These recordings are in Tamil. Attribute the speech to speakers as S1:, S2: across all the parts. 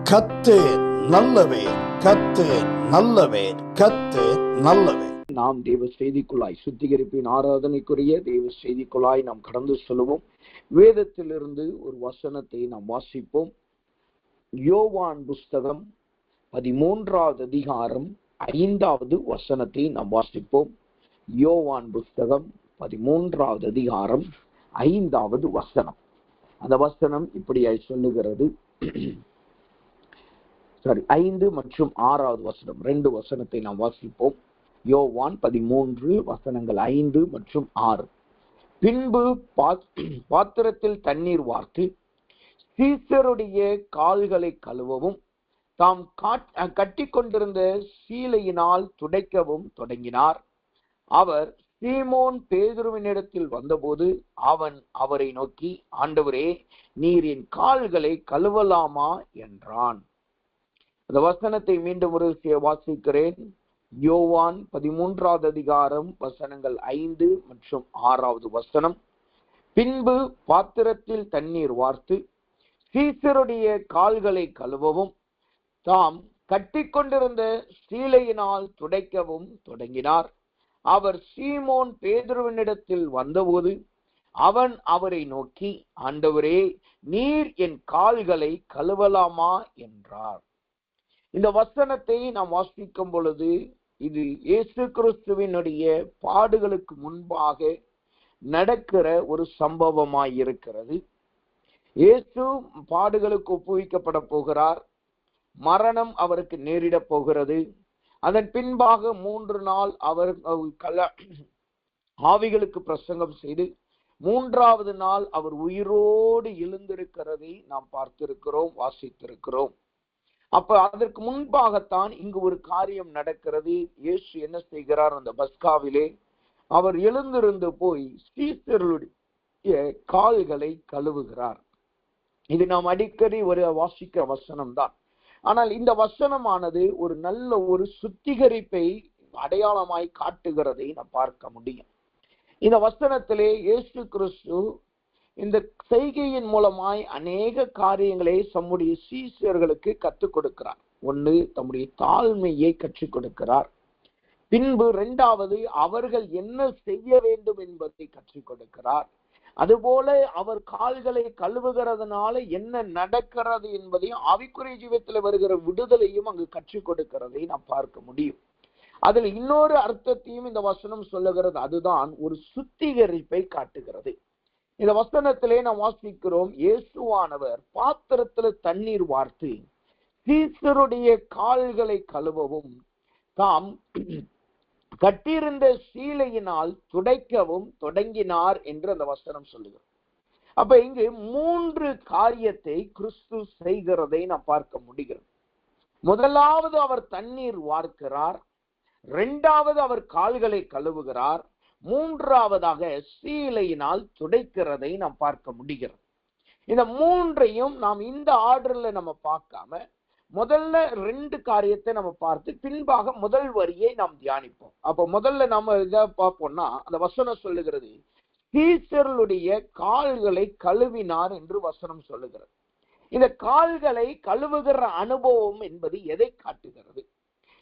S1: கர்த்தர் நல்லவர், கர்த்தர் நல்லவர், கர்த்தர் நல்லவர்.
S2: நாம் தேவ செய்திக்குள்ளாய் சுத்திகரிப்பின் ஆராதனைக்குரிய தேவ செய்திக்குள்ளாய் நாம் கடந்து செல்வோம். வேதத்திலிருந்து ஒரு வசனத்தை நாம் வாசிப்போம். யோவான் புஸ்தகம் 13வது அதிகாரம் 5வது வசனத்தை நாம் வாசிப்போம். யோவான் புஸ்தகம் 13வது அதிகாரம் 5வது வசனம். அந்த வசனம் இப்படியாய் சொல்லுகிறது. 5 மற்றும் 6வது வசனம், 2 வசனத்தை நாம் வாசிப்போம். யோவான் 13 வசனங்கள் 5 மற்றும் 6. பின்பு பாத்திரத்தில் தண்ணீர் வார்த்து சீசருடைய கால்களை கழுவவும் தாம் கட்டி கொண்டிருந்த சீலையினால் துடைக்கவும் தொடங்கினார். அவர் சீமோன் பேதுருவினிடத்தில் வந்தபோது அவன் அவரை நோக்கி, ஆண்டவரே, நீர் என் கால்களை கழுவலாமா என்றான். அந்த வசனத்தை மீண்டும் ஒரு வாசிக்கிறேன். யோவான் 13வது அதிகாரம் வசனங்கள் 5 மற்றும் 6வது வசனம். பின்பு பாத்திரத்தில் தண்ணீர் வார்த்து சீசருடைய கால்களை கழுவவும் தாம் கட்டி கொண்டிருந்த சீலையினால் துடைக்கவும் தொடங்கினார். அவர் சீமோன் பேதுருவினிடத்தில் வந்தபோது அவன் அவரை நோக்கி, ஆண்டவரே, நீர் என் கால்களை கழுவலாமா என்றார். இந்த வசனத்தை நாம் வாசிக்கும் பொழுது இது இயேசு கிறிஸ்துவினுடைய பாடுகளுக்கு முன்பாக நடக்கிற ஒரு சம்பவமாய் இருக்கிறது. இயேசு பாடுகளுக்கு ஒப்புவிக்கப்பட போகிறார். மரணம் அவருக்கு நேரிட போகிறது. அதன் பின்பாக 3 நாள் அவர் ஆவிகளுக்கு பிரசங்கம் செய்து 3வது நாள் அவர் உயிரோடு எழுந்திருக்கிறதை நாம் பார்த்திருக்கிறோம், வாசித்திருக்கிறோம். அப்ப அதற்கு முன்பாகத்தான் இங்கு ஒரு காரியம் நடக்கிறது. இயேசு என்ன செய்கிறார்? அந்த பஸ்காவிலே அவர் எழுந்திருந்து போய் சீசருடைய கால்களை கழுவுகிறார். இது நாம் அடிக்கடி ஒரு வாசிக்கிற வசனம் தான். ஆனால் இந்த வசனமானது ஒரு நல்ல ஒரு சுத்திகரிப்பை அடையாளமாய் காட்டுகிறதை நாம் பார்க்க முடியும். இந்த வசனத்திலே இயேசு கிறிஸ்து இந்த செய்கையின் மூலமாய் அநேக காரியங்களை தம்முடைய சீஷர்களுக்கு கற்றுக் கொடுக்கிறார். ஒன்று, தம்முடைய தாழ்மையை கற்றுக் கொடுக்கிறார். பின்பு 2வது, அவர்கள் என்ன செய்ய வேண்டும் என்பதை கற்றுக் கொடுக்கிறார். அதுபோல அவர் கால்களை கழுவுகிறதுனால என்ன நடக்கிறது என்பதையும் ஆவிக்குரிய ஜீவத்தில் வருகிற விடுதலையும் அங்கு கற்றுக் கொடுக்கிறதை நாம் பார்க்க முடியும். அதில் இன்னொரு அர்த்தத்தையும் இந்த வசனம் சொல்லுகிறது. அதுதான் ஒரு சுத்திகரிப்பை காட்டுகிறது. இந்த வசனத்திலே நாம் வாசிக்கிறோம், இயேசுவானவர் பாத்திரத்துல தண்ணீர் வார்த்து சீசருடைய கால்களை கழுவவும் தாம் கட்டியிருந்த சீலையினால் துடைக்கவும் தொடங்கினார் என்று அந்த வசனம் சொல்லுகிறது. அப்ப இங்கு 3 காரியத்தை கிறிஸ்து செய்கிறதை நாம் பார்க்க முடிகிறது. முதலாவது, அவர் தண்ணீர் வார்க்கிறார். 2வது, அவர் கால்களை கழுவுகிறார். 3வதாக சீலையினால் துடைக்கிறதை நாம் பார்க்க முடிகிறது. இந்த 3ஐயும் நாம் இந்த ஆர்டர்ல நம்ம பார்க்காம முதல்ல 2 காரியத்தை நம்ம பார்த்து பின்பாக முதல் வரியை நாம் தியானிப்போம். அப்ப முதல்ல நம்ம இதை பார்ப்போம்னா, அந்த வசனம் சொல்லுகிறது, சீசருடைய கால்களை கழுவினார் என்று வசனம் சொல்லுகிறது. இந்த கால்களை கழுவுகிற அனுபவம் என்பது எதை காட்டுகிறது?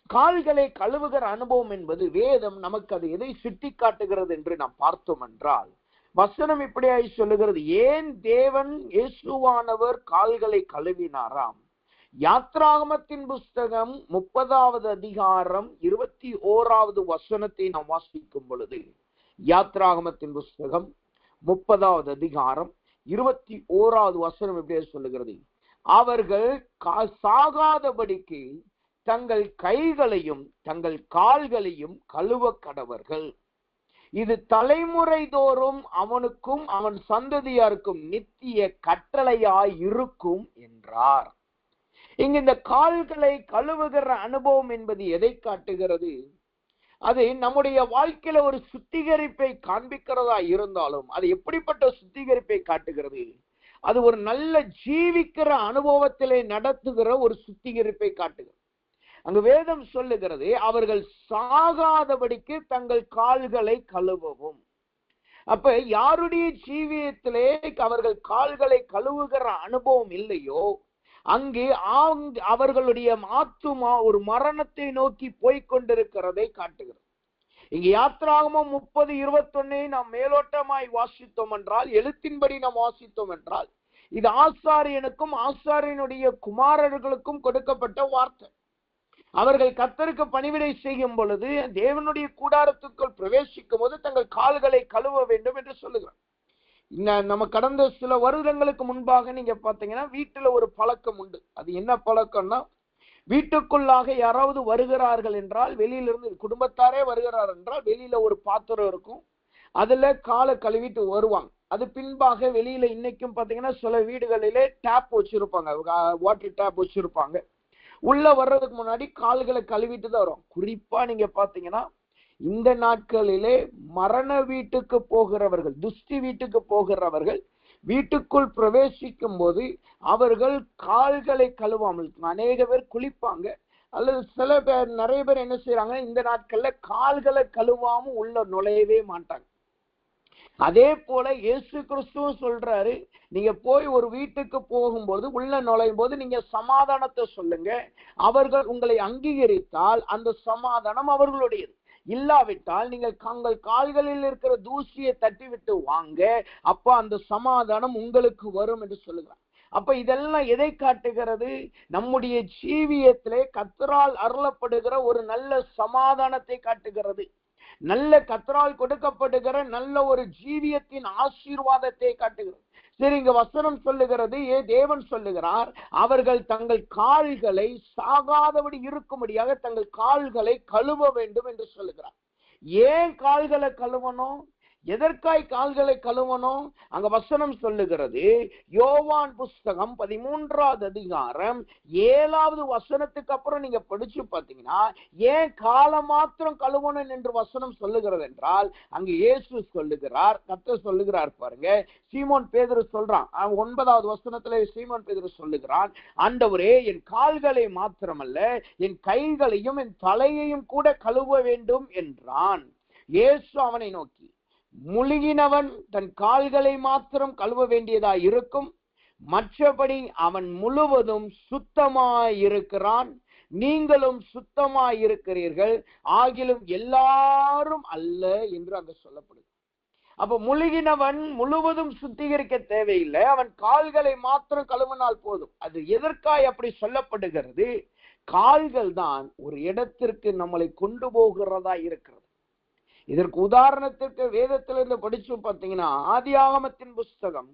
S2: கால்களை கழுவுகிற அனுபவம் என்பது வேதம் நமக்கு அது எதை சுட்டி காட்டுகிறது என்று நாம் பார்த்தோம் என்றால், வசனம் இப்படியாய் சொல்லுகிறது, ஏன் தேவன் இயேசுவானவர் கால்களை கழுவினாராம். யாத்ராகமத்தின் புஸ்தகம் 30வது அதிகாரம் 21வது வசனத்தை நாம் வாசிக்கும் பொழுது, யாத்ராகமத்தின் புஸ்தகம் 30வது அதிகாரம் 21வது வசனம் இப்படியே சொல்லுகிறது, அவர்கள் சாகாதபடிக்கு தங்கள் கைகளையும் தங்கள் கால்களையும் கழுவ கடவர்கள். இது தலைமுறை தோறும் அவனுக்கும் அவன் சந்ததியாருக்கும் நித்திய கட்டளையாய் இருக்கும் என்றார். இங்கு இந்த கால்களை கழுவுகிற அனுபவம் என்பது எதை காட்டுகிறது? அது நம்முடைய வாழ்க்கையில ஒரு சுத்திகரிப்பை காண்பிக்கிறதா இருந்தாலும் அது எப்படிப்பட்ட சுத்திகரிப்பை காட்டுகிறது? அது ஒரு நல்ல ஜீவிக்கிற அனுபவத்திலே நடத்துகிற ஒரு சுத்திகரிப்பை காட்டுகிறது. அங்கு வேதம் சொல்லுகிறது, அவர்கள் சாகாதபடிக்கு தங்கள் கால்களை கழுவவும். அப்ப யாருடைய ஜீவியத்திலே அவர்கள் கால்களை கழுவுகிற அனுபவம் இல்லையோ அங்கே அவர்களுடைய ஆத்துமா ஒரு மரணத்தை நோக்கி போய்கொண்டிருக்கிறதை காட்டுகிறது. இங்க யாத்திராகமம் 30:21 நாம் மேலோட்டமாய் வாசித்தோம் என்றால், எழுத்தின்படி நாம் வாசித்தோம் என்றால், இது ஆசாரியனுக்கும் ஆசாரியனுடைய குமாரர்களுக்கும் கொடுக்கப்பட்ட வார்த்தை. அவர்கள் கர்த்தருக்கு பணிவிடை செய்யும் பொழுது, தேவனுடைய கூடாரத்துக்குள் பிரவேசிக்கும் போது தங்கள் கால்களை கழுவ வேண்டும் என்று சொல்லுகிறார். நம்ம கடந்த சில வருடங்களுக்கு முன்பாக நீங்க பாத்தீங்கன்னா வீட்டுல ஒரு பழக்கம் உண்டு. அது என்ன பழக்கம்னா, வீட்டுக்குள்ளாக யாராவது வருகிறார்கள் என்றால், வெளியிலிருந்து குடும்பத்தாரே வருகிறார் என்றால் வெளியில ஒரு பாத்திரம் இருக்கும், அதுல காலை கழுவிட்டு வருவாங்க. அது பின்பாக வெளியில இன்னைக்கும் பாத்தீங்கன்னா சில வீடுகளிலே டேப் வச்சிருப்பாங்க, வாட்டர் டேப் வச்சிருப்பாங்க. உள்ள வர்றதுக்கு முன்னாடி கால்களை கழுவிட்டு தான் வரும். குறிப்பா நீங்க பாத்தீங்கன்னா இந்த நாட்களிலே மரண வீட்டுக்கு போகிறவர்கள், துஷ்டி வீட்டுக்கு போகிறவர்கள் வீட்டுக்குள் பிரவேசிக்கும் போது அவர்கள் கால்களை கழுவாமல், அநேக பேர் குளிப்பாங்க, அல்லது சில பேர், நிறைய பேர் என்ன செய்யறாங்க, இந்த நாட்கள்ல கால்களை கழுவாம உள்ள நுழையவே மாட்டாங்க. அதே போல இயேசு கிறிஸ்துவும் சொல்றாரு, நீங்க போய் ஒரு வீட்டுக்கு போகும்போது, உள்ள நுழையும் போது நீங்க சமாதானத்தை சொல்லுங்க. அவர்கள் உங்களை அங்கீகரித்தால் அந்த சமாதானம் அவர்களுடையது, இல்லாவிட்டால் நீங்கள் தங்கள் கால்களில் இருக்கிற தூசியை தட்டி விட்டு வாங்க, அப்ப அந்த சமாதானம் உங்களுக்கு வரும் என்று சொல்லுகிறார். அப்ப இதெல்லாம் எதை காட்டுகிறது? நம்முடைய ஜீவியத்திலே கர்த்தரால் அருளப்படுகிற ஒரு நல்ல சமாதானத்தை காட்டுகிறது. நல்ல கர்த்தரால் கொடுக்கப்படுகிற நல்ல ஒரு ஜீவியத்தின் ஆசீர்வாதத்தை காட்டுகிறது. சரி, இங்க வசனம் சொல்லுகிறது, தேவன் சொல்லுகிறார், அவர்கள் தங்கள் கால்களை சாகாதபடி இருக்கும்படியாக தங்கள் கால்களை கழுவ வேண்டும் என்று சொல்லுகிறார். ஏன் கால்களை கழுவணும்? எதற்காய் கால்களை கழுவணும்? அங்க வசனம் சொல்லுகிறது, யோவான் புஸ்தகம் 13வது அதிகாரம் 7வது வசனத்துக்கு அப்புறம் நீங்க படிச்சு பார்த்தீங்கன்னா, ஏன் காலை மாத்திரம் கழுவணும் என்று வசனம் சொல்லுகிறது என்றால், அங்க இயேசு சொல்லுகிறார், கர்த்தர் சொல்லுகிறார் பாருங்க. சீமோன் பேதுரு சொல்றான், 9வது வசனத்துல சீமோன் பேதுரு சொல்லுகிறான், ஆண்டவரே, என் கால்களை மாத்திரமல்ல என் கைகளையும் என் தலையையும் கூட கழுவ வேண்டும் என்றான். இயேசு அவனை நோக்கி, முழுகினவன் தன் கால்களை மாத்திரம் கழுவ வேண்டியதா இருக்கும், மற்றபடி அவன் முழுவதும் சுத்தமாயிருக்கிறான், நீங்களும் சுத்தமாயிருக்கிறீர்கள், ஆகிலும் எல்லாரும் அல்ல என்று அங்க சொல்லப்படுது. அப்ப முழுகினவன் முழுவதும் சுத்திகரிக்க தேவையில்லை, அவன் கால்களை மாத்திரம் கழுவினால் போதும். அது எதற்காய் அப்படி சொல்லப்படுகிறது? கால்கள் தான் ஒரு இடத்திற்கு நம்மளை கொண்டு போகிறதா இருக்கிறது. இதற்கு உதாரணத்திற்கு வேதத்திலிருந்து படிச்சு பார்த்தீங்கன்னா, ஆதியாகமத்தின் புஸ்தகம்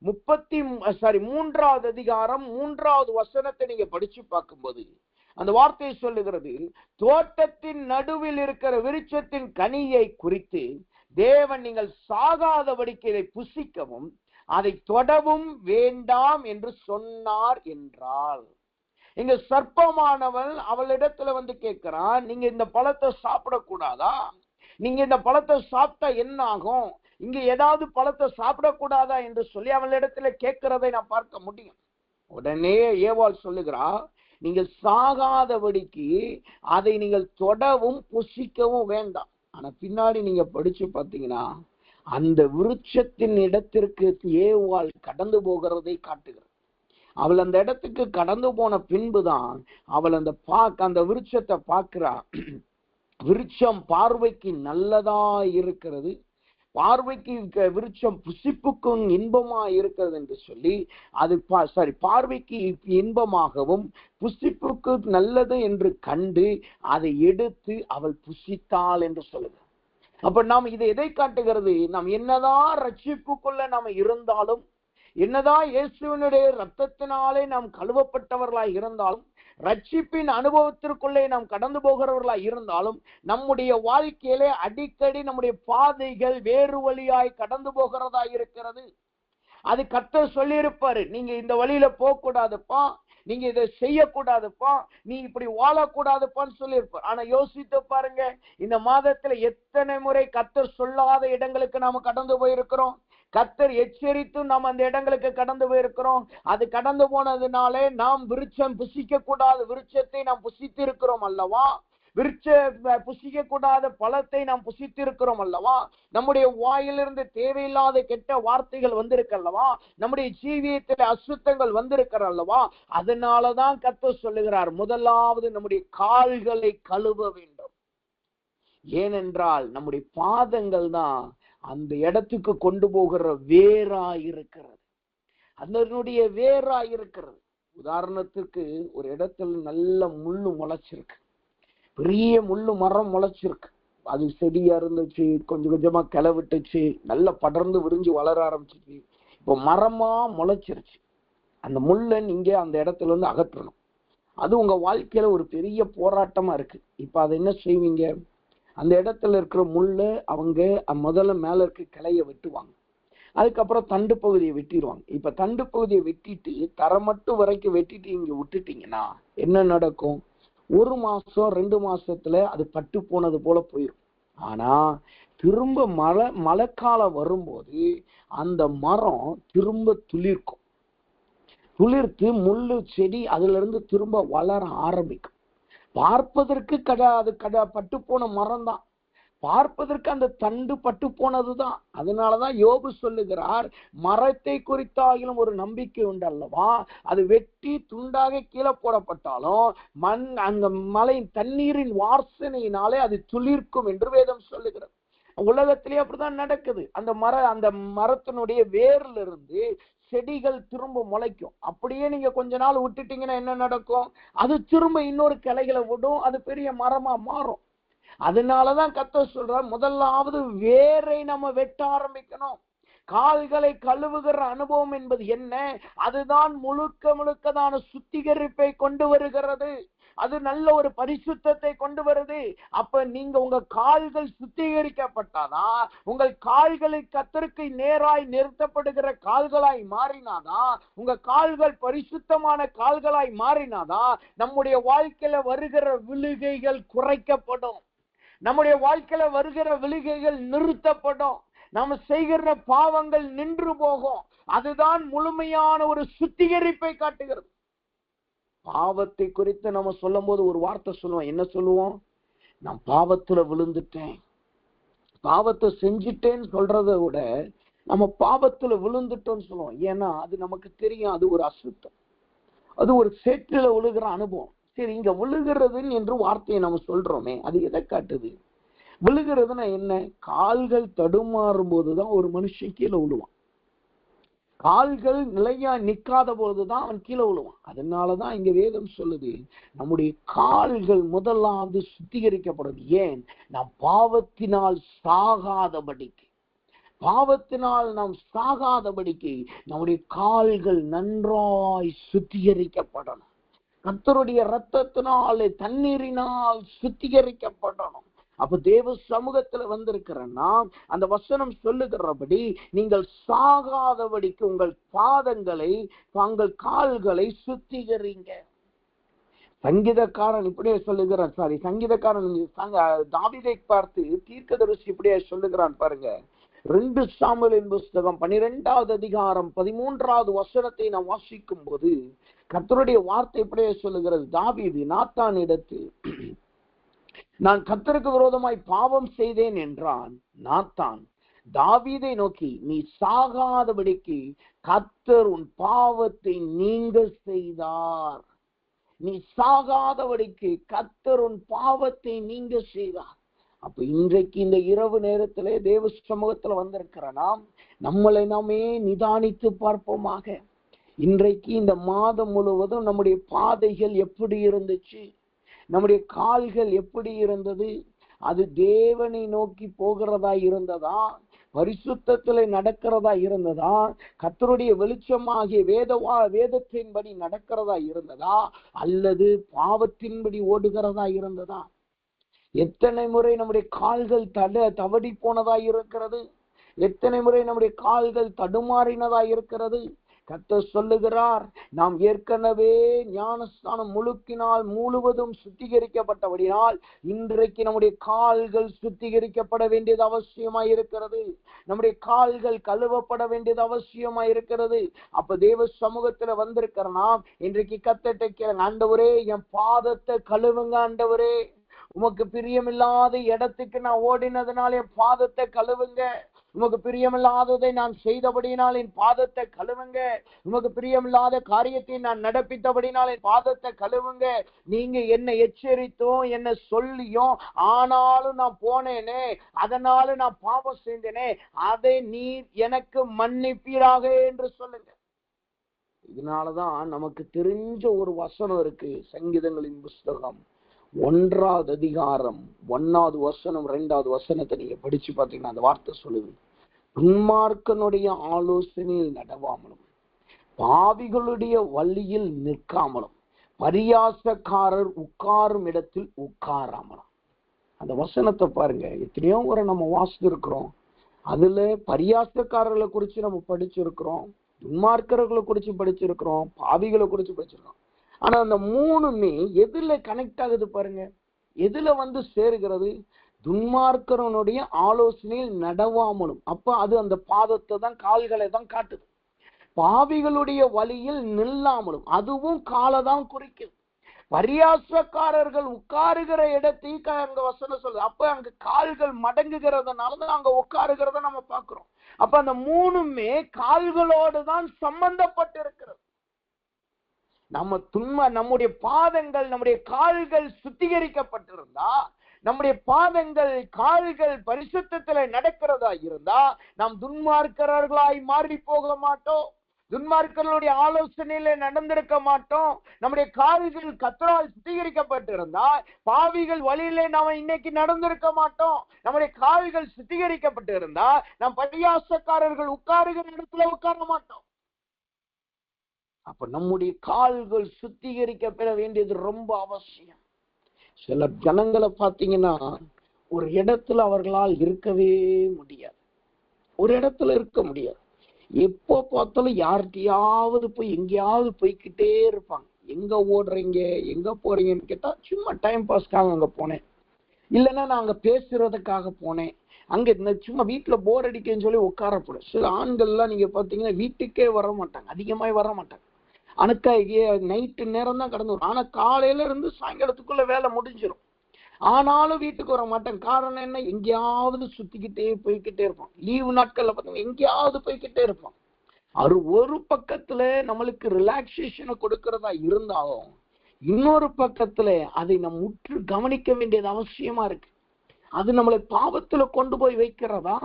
S2: 3வது அதிகாரம் 3வது வசனத்தை நீங்க படிச்சு பார்க்கும்போது அந்த வார்த்தையை சொல்லுகிறது, தோட்டத்தின் நடுவில் இருக்கிற விருட்சத்தின் கனியை குறித்து தேவன் நீங்கள் சாகாதபடிக்கு இதை புசிக்கவும் அதை தொடவும் வேண்டாம் என்று சொன்னார் என்றால், இங்க சர்ப்பமானவள் அவளிடத்துல வந்து கேட்கிறான், நீங்க இந்த பழத்தை சாப்பிடக்கூடாதா? நீங்க இந்த பழத்தை சாப்பிட்டா என்ன ஆகும்? இங்க ஏதாவது பழத்தை சாப்பிடக்கூடாதா என்று சொல்லி அவளிடத்துல கேட்கிறதை நான் பார்க்க முடியும். உடனே ஏவாள் சொல்லுகிறா, நீங்க சாகாதபடிக்கு அதை நீங்கள் தொடவும் புசிக்கவும் வேண்டாம். ஆனா பின்னாடி நீங்க படிச்சு பார்த்தீங்கன்னா, அந்த விருட்சத்தின் இடத்திற்கு ஏவாள் கடந்து போகிறதை காட்டுகிறார். அவள் அந்த இடத்துக்கு கடந்து போன பின்புதான் அவள் அந்த விருட்சத்தை பார்க்கிறா. விருட்சம் பார்வைக்கு நல்லதா இருக்கிறது, பார்வைக்கு விருட்சம் புசிப்புக்கும் இன்பமா இருக்கிறது என்று சொல்லி, அது பார்வைக்கு இன்பமாகவும் புசிப்புக்கு நல்லது என்று கண்டு அதை எடுத்து அவள் புசித்தாள் என்று சொல்லுது. அப்ப நாம் இதை எதை காட்டுகிறது? நாம் என்னதான் ரட்சிப்புக்குள்ள நாம இருந்தாலும், என்னதான் இயேசுவினுடைய இரத்தத்தினாலே நாம் கழுவப்பட்டவர்களாய் இருந்தாலும், ரட்சிப்பின் அனுபவத்திற்குள்ளே நாம் கடந்து போகிறவர்களாய் இருந்தாலும், நம்முடைய வாழ்க்கையிலே அடிக்கடி நம்முடைய பாதைகள் வேறு வழியாய் கடந்து போகிறதா இருக்கிறது. அது கர்த்தர் சொல்லியிருப்பாரு, நீங்க இந்த வழியில போக கூடாதுப்பா, நீங்க இதை செய்யக்கூடாதுப்பா, நீ இப்படி வாழக்கூடாதுப்பான்னு சொல்லியிருப்பார். ஆனா யோசித்து பாருங்க, இந்த மாதத்துல எத்தனை முறை கர்த்தர் சொல்லாத இடங்களுக்கு நாம கடந்து போயிருக்கிறோம். கர்த்தர் எச்சரித்து நாம் அந்த இடங்களுக்கு கடந்து போயிருக்கிறோம். அது கடந்து போனதுனாலே நாம் விருட்சம் புசிக்க கூடாத விருட்சத்தை நாம் புசித்து இருக்கிறோம் அல்லவா? புசிக்க கூடாத பழத்தை நாம் புசித்திருக்கிறோம் அல்லவா? நம்முடைய வாயிலிருந்து தேவையில்லாத கெட்ட வார்த்தைகள் வந்திருக்கு அல்லவா? நம்முடைய ஜீவியத்தில் அசுத்தங்கள் வந்திருக்கிற அல்லவா? அதனாலதான் கர்த்தர் சொல்லுகிறார், முதலாவது நம்முடைய கால்களை கழுவ வேண்டும். ஏனென்றால் நம்முடைய பாதங்கள் தான் அந்த இடத்துக்கு கொண்டு போகிற வேராயிருக்கிறது, அதனுடைய வேராயிருக்கிறது. உதாரணத்துக்கு ஒரு இடத்துல நல்ல முள்ளு முளைச்சிருக்கு, பெரிய முள்ளு மரம் முளைச்சிருக்கு. அது செடியா இருந்துச்சு, கொஞ்சம் கொஞ்சமா கிளை விட்டுச்சு, நல்லா படர்ந்து விரிஞ்சு வளர ஆரம்பிச்சிச்சு. இப்போ மரமா முளைச்சிருச்சு. அந்த முள்ளை நீங்க அந்த இடத்துல இருந்து அகற்றணும். அது உங்க வாழ்க்கையில ஒரு பெரிய போராட்டமா இருக்கு. இப்ப அதை என்ன செய்வீங்க? அந்த இடத்துல இருக்கிற முள்ளை அவங்க முதல்ல மேல இருக்க கிளைய வெட்டுவாங்க, அதுக்கப்புறம் தண்டு பகுதியை வெட்டிடுவாங்க. இப்ப தண்டு பகுதியை வெட்டிட்டு தரமட்டு வரைக்கும் வெட்டிட்டு இங்க விட்டுட்டீங்கன்னா என்ன நடக்கும்? 1 மாசம் 2 மாசத்துல அது பட்டு போனது போல போயிடும். ஆனா திரும்ப மழைக்காலம் வரும்போது அந்த மரம் திரும்ப துளிர்க்கும். துளிர்த்து முள்ளு செடி அதுல இருந்து திரும்ப வளர ஆரம்பிக்கும். பார்ப்பதற்கு அது பட்டு போன மரம் தான், பார்ப்பதற்கு அந்த தண்டு பட்டு போனதுதான். அதனாலதான் யோபு சொல்லுகிறார், மரத்தை குறித்தாகிலும் ஒரு நம்பிக்கை உண்டு அல்லவா? அது வெட்டி துண்டாக கீழே போடப்பட்டாலும் அந்த மலை தண்ணீரின் வாசனையினாலே அது துளிர்க்கும் என்று வேதம் சொல்லுகிறது. உலகத்திலே அப்படிதான் நடக்குது. அந்த மரத்தினுடைய வேர்ல இருந்து செடிகள் திரும்ப முளைக்கும். அப்படியே நீங்க கொஞ்ச நாள் விட்டுட்டீங்கன்னா என்ன நடக்கும்? அது திரும்ப இன்னொரு கிளைகளை விடும், அது பெரிய மரமா மாறும். அதனாலதான் கர்த்தர் சொல்றார், முதலாவது வேரை நம்ம வெட்ட ஆரம்பிக்கணும். கால்களை கழுவுகிற அனுபவம் என்பது என்ன? அதுதான் முழுக்கதான சுத்திகரிப்பை கொண்டு வருகிறது. அது நல்ல ஒரு பரிசுத்தத்தை கொண்டு வருது. அப்ப நீங்க உங்க கால்கள் சுத்திகரிக்கப்பட்டாதான், உங்கள் கால்களை கர்த்தருக்கு நேராய் நிறுத்தப்படுகிற கால்களாய் மாறினாதான், உங்க கால்கள் பரிசுத்தமான கால்களாய் மாறினாதான் நம்முடைய வாழ்க்கையில வருகிற விழுகைகள் குறைக்கப்படும், நம்முடைய வாழ்க்கையில வருகிற விழுகைகள் நிறுத்தப்படும், நம்ம செய்கிற பாவங்கள் நின்று போகும். அதுதான் முழுமையான ஒரு சுத்திகரிப்பை காட்டுகிறது. பாவத்தை குறித்து நம்ம சொல்லும் போது ஒரு வார்த்தை சொல்லுவோம். என்ன சொல்லுவோம்? நான் பாவத்துல விழுந்துட்டேன், பாவத்தை செஞ்சுட்டேன்னு சொல்றதை விட நம்ம பாவத்துல விழுந்துட்டோம்னு சொல்லுவோம். ஏன்னா அது நமக்கு தெரியும், அது ஒரு அசுத்தம், அது ஒரு சேற்றில விழுகிற அனுபவம். சரி, இங்க விழுகிறது என்று வார்த்தையை நம்ம சொல்றோமே, அது எதை காட்டுது? விழுகிறதுனா என்ன? கால்கள் தடுமாறும் போதுதான் ஒரு மனுஷன் கீழே விழுவான். கால்கள் நிலையா நிக்காத போதுதான் அவன் கீழே விழுவான். அதனாலதான் இங்க வேதம் சொல்லுது, நம்முடைய கால்கள் முதலாவது சுத்திகரிக்கப்படும். ஏன்? நாம் பாவத்தினால் சாகாதபடிக்கு, பாவத்தினால் நாம் சாகாதபடிக்கு நம்முடைய கால்கள் நன்றாய் சுத்திகரிக்கப்படணும். கர்த்தருடைய இரத்தத்தினாலே தண்ணீரினால் சுத்திகரிக்கப்படணும். அப்ப தேவ சமூகத்துல வந்திருக்கிற நாம் அந்த வசனம் சொல்லுகிறபடி நீங்கள் சாகாதபடிக்கு உங்கள் பாதங்களை, உங்கள் கால்களை சுத்திகரிங்க. சங்கீதக்காரன் இப்படியே சொல்லுகிறான். சங்கீதக்காரன் தாவீதை பார்த்து தீர்க்கதரிசி இப்படியே சொல்லுகிறான் பாருங்க. 2 சாமுவேலின் புஸ்தகம் 12வது அதிகாரம் 13வது வசனத்தை நாம் வாசிக்கும் போது கர்த்தருடைய வார்த்தை இப்படியே சொல்லுகிறது. தாவீது நாத்தான் இடத்தில் நான் கர்த்தருக்கு விரோதமாய் பாவம் செய்தேன் என்றான். நாத்தான் தாவீதை நோக்கி, நீ சாகாதபடிக்கு கர்த்தர் உன் பாவத்தை நீங்க செய்தார். நீ சாகாதபடிக்கு கர்த்தர் உன் பாவத்தை நீங்க செய்தார். அப்ப இன்றைக்கு இந்த இரவு நேரத்திலே தேவ சமூகத்துல வந்திருக்கிற நாம் நம்மளை நாமே நிதானித்து பார்ப்போமாக. இன்றைக்கு இந்த மாதம் முழுவதும் நம்முடைய பாதைகள் எப்படி இருந்துச்சு? நம்முடைய கால்கள் எப்படி இருந்தது? அது தேவனை நோக்கி போகிறதா இருந்ததா? பரிசுத்தத்திலே நடக்கிறதா இருந்ததா? கர்த்தருடைய வெளிச்சமாகிய வேதத்தின்படி நடக்கிறதா இருந்ததா? அல்லது பாவத்தின்படி ஓடுகிறதா இருந்ததா? எத்தனை முறை நம்முடைய கால்கள் தவறி போனதா இருக்கிறது? எத்தனை முறை நம்முடைய கால்கள் தடுமாறினதா இருக்கிறது? கர்த்தர் சொல்லுகிறார், நாம் ஏற்கனவே ஞானஸ்நானம் முழுக்கினால் முழுவதும் சுத்திகரிக்கப்பட்டபடினால் இன்றைக்கு நம்முடைய கால்கள் சுத்திகரிக்கப்பட வேண்டியது அவசியமாய் இருக்கிறது. நம்முடைய கால்கள் கழுவப்பட வேண்டியது அவசியமாய் இருக்கிறது. அப்ப தேவ சமூகத்துல வந்திருக்கிற நாம் இன்றைக்கு கர்த்தர்ட்ட கேளுங்க, ஆண்டவரே என் பாதத்தை கழுவுங்க, ஆண்டவரே உமக்கு பிரியமில்லாத இடத்துக்கு நான் ஓடினதுனால என் பாதத்தை கழுவுங்க. உமக்கு பிரியமில்லாததை நான் செய்தபடியினால் என் பாதத்தை கழுவுங்க. உமக்கு பிரியமில்லாத காரியத்தை நான் நடப்பித்தபடினால் என் பாதத்தை கழுவுங்க. நீங்க என்ன எச்சரித்தோம், என்ன சொல்லியும், ஆனாலும் நான் போனேனே, அதனால நான் பாவம் செய்தேனே, அதை நீர் எனக்கு மன்னிப்பீராக என்று சொல்லுங்க. இதனாலதான் நமக்கு தெரிஞ்ச ஒரு வசனம் இருக்கு, சங்கீதங்களின் புஸ்தகம் 1ஆம் அதிகாரம் 1ஆவது வசனம் 2ஆவது வசனத்தை நீங்க படிச்சு பாத்தீங்கன்னா அந்த வார்த்தை சொல்லுது, துன்மார்க்கனுடைய ஆலோசனையில் நடவாமலும் பாவிகளுடைய வழியில் நிற்காமலும் பரியாசக்காரர் உட்காரும் இடத்தில் உட்காராமலும். அந்த வசனத்தை பாருங்க, எத்தனையோ முறை நம்ம வாசித்து இருக்கிறோம். அதுல பரியாசக்காரர்களை குறிச்சு நம்ம படிச்சிருக்கிறோம், துன்மார்க்கர்களை குறிச்சு படிச்சிருக்கிறோம், பாவிகளை குறிச்சு படிச்சிருக்கிறோம். ஆனா அந்த மூணுமே எதுல கனெக்ட் ஆகுது பாருங்க, எதுல வந்து சேருகிறது? துன்மார்க்கரனுடைய ஆலோசனையில் நடவாமலும். அப்ப அது அந்த பாதத்தை தான், கால்களை தான் காட்டுது. பாவிகளுடைய வழியில் நில்லாமலும், அதுவும் காலை தான் குறிக்குது. பரியாசக்காரர்கள் உட்காருகிற இடத்தையும் அங்க வசனம் சொல்லுது. அப்ப அங்க கால்கள் மடங்குகிறதுனாலதான் அங்க உட்காருகிறத நம்ம பாக்குறோம். அப்ப அந்த மூணுமே கால்களோடு தான் சம்பந்தப்பட்டு இருக்கிறது. நம்முடைய பாதங்கள், நம்முடைய கால்கள் சுத்திகரிக்கப்பட்டிருந்தா, நம்முடைய பாதங்கள் கால்கள் பரிசுத்தத்துல நடக்கிறதா இருந்தா, நாம் துன்மார்க்கர்களாய் மாறி போக மாட்டோம், துன்மார்க்கர்களுடைய ஆலோசனையில நடந்திருக்க மாட்டோம். நம்முடைய கால்கள் கர்த்தரால் சுத்திகரிக்கப்பட்டிருந்தா பாவிகள் வழியிலே நாம இன்னைக்கு நடந்திருக்க மாட்டோம். நம்முடைய கால்கள் சுத்திகரிக்கப்பட்டு இருந்தா நாம் பரியாசக்காரர்கள் உட்காருகிற இடத்துல உட்கார மாட்டோம். அப்ப நம்முடைய கால்கள் சுத்திகரிக்கப்பட வேண்டியது ரொம்ப அவசியம். சில ஜனங்களை பார்த்தீங்கன்னா ஒரு இடத்துல அவர்களால் இருக்கவே முடியாது, ஒரு இடத்துல இருக்க முடியாது. எப்போ பார்த்தாலும் யார்கிட்டயாவது போய் எங்கேயாவது போய்கிட்டே இருப்பாங்க. எங்க ஓடுறீங்க, எங்க போறீங்கன்னு கேட்டா, சும்மா டைம் பாஸ்க்காக அங்க போனேன், இல்லைன்னா நான் அங்க பேசுறதுக்காக போனேன், அங்க சும்மா வீட்டுல போர் அடிக்கன்னு சொல்லி உட்காரப்படும். சில ஆண்கள்லாம் நீங்க பாத்தீங்கன்னா வீட்டுக்கே வர மாட்டாங்க, அதிகமாய் வர மாட்டாங்க. அனுக்கா நைட்டு நேரம் தான் கடந்து வரும். ஆனா காலையில இருந்து சாயங்காலத்துக்குள்ள வேலை முடிஞ்சிடும். ஆனாலும் வீட்டுக்கு வர மாட்டேன். காரணம் என்ன? எங்கேயாவது சுத்திக்கிட்டே போய்கிட்டே இருப்பான். லீவு நாட்கள்ல பார்த்தீங்கன்னா எங்கேயாவது போய்கிட்டே இருப்பான். அது ஒரு பக்கத்துல நம்மளுக்கு ரிலாக்ஸேஷனை கொடுக்கறதா இருந்தாலும், இன்னொரு பக்கத்துல அதை நம்ம உற்று கவனிக்க வேண்டியது அவசியமா இருக்கு. அது நம்மளை பாவத்துல கொண்டு போய் வைக்கிறதா,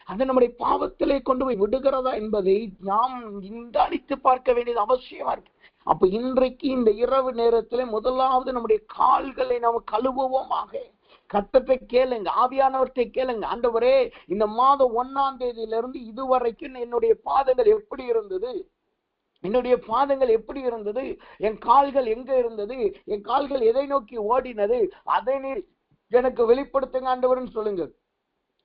S2: அது நம்முடைய பாவத்திலே கொண்டு போய் விடுகிறதா என்பதை நாம் நிதானித்து பார்க்க வேண்டியது அவசியமா இருக்கு. அப்ப இன்றைக்கு இந்த இரவு நேரத்துல முதலாவது நம்முடைய கால்களை நாம் கழுவுவோமாக. கர்த்தரை கேளுங்க, ஆவியானவர்கிட்ட கேளுங்க, ஆண்டவரே இந்த மாதம் 1ஆம் தேதியிலிருந்து இதுவரைக்கும் என்னுடைய பாதங்கள் எப்படி இருந்தது, என்னுடைய பாதங்கள் எப்படி இருந்தது, என் கால்கள் எங்க இருந்தது, என் கால்கள் எதை நோக்கி ஓடினது, அதை நீர் எனக்கு வெளிப்படுத்துங்க ஆண்டவர்னு சொல்லுங்க.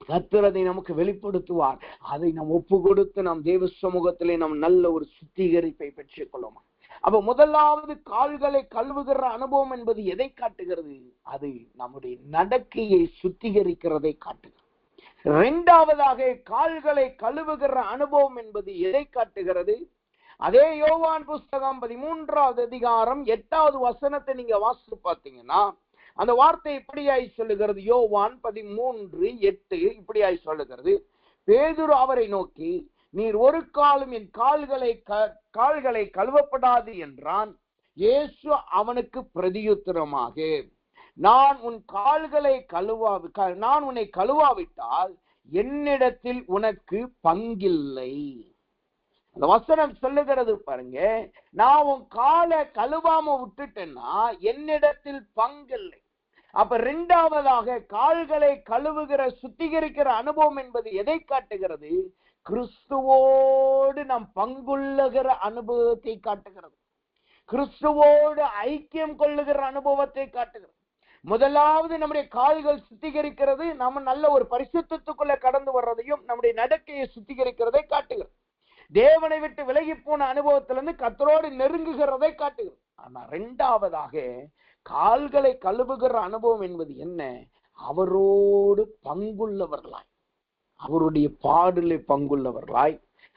S2: கர்த்தர் அதை நமக்கு வெளிப்படுத்துவார். அதை நாம் ஒப்பு கொடுத்து நாம் தேவ சமூகத்திலே நாம் நல்ல ஒரு சுத்திகரிப்பை பெற்றுக் கொள்ளுமா. அப்ப முதலாவது கால்களை கழுவுகிற அனுபவம் என்பது எதை காட்டுகிறது? அது நம்முடைய நடக்கையை சுத்திகரிக்கிறதை காட்டுகிறது. இரண்டாவதாக கால்களை கழுவுகிற அனுபவம் என்பது எதை காட்டுகிறது? அதே யோவான் புஸ்தகம் 13ஆவது அதிகாரம் 8ஆவது வசனத்தை நீங்க வாசித்து பார்த்தீங்கன்னா அந்த வார்த்தை இப்படியாய் சொல்லுகிறது. யோவான் 13:8 இப்படியாய் சொல்லுகிறது, பேதுரு அவரை நோக்கி, நீர் ஒரு காலம் என் கால்களை கழுவப்படாது என்றான். இயேசு அவனுக்கு பிரதியுத்தரமாக, நான் உன்னை கழுவாவிட்டால் என்னிடத்தில் உனக்கு பங்கில்லை. அந்த வசனம் சொல்லுகிறது பாருங்க, நான் உன் காலை கழுவாம விட்டுட்டேன்னா என்னிடத்தில் பங்கில்லை. அப்ப இரண்டாவதாக கால்களை கழுவுகிற சுத்திகரிக்கிற அனுபவம் என்பது எதை காட்டுகிறது? கிறிஸ்துவோடு நாம் பங்குள்ளுகிற அனுபவத்தை காட்டுகிறது, கிறிஸ்துவோடு ஐக்கியம் கொள்ளுகிற அனுபவத்தை காட்டுகிறது. முதலாவது நம்முடைய கால்கள் சுத்திகரிக்கிறது, நம்ம நல்ல ஒரு பரிசுத்தத்துக்குள்ள கடந்து வர்றதையும் நம்முடைய நடக்கையை சுத்திகரிக்கிறதை காட்டுகிறது. தேவனை விட்டு விலகி போன அனுபவத்திலிருந்து கர்த்தரோடு நெருங்குகிறதை காட்டுகிறது. ஆனா இரண்டாவதாக கால்களை கழுவுகிற அனுபவம் என்பது என்ன? அவரோடு பங்குள்ளவர்களாய், அவருடைய பாடலை பங்குள்ளவர்களாய்,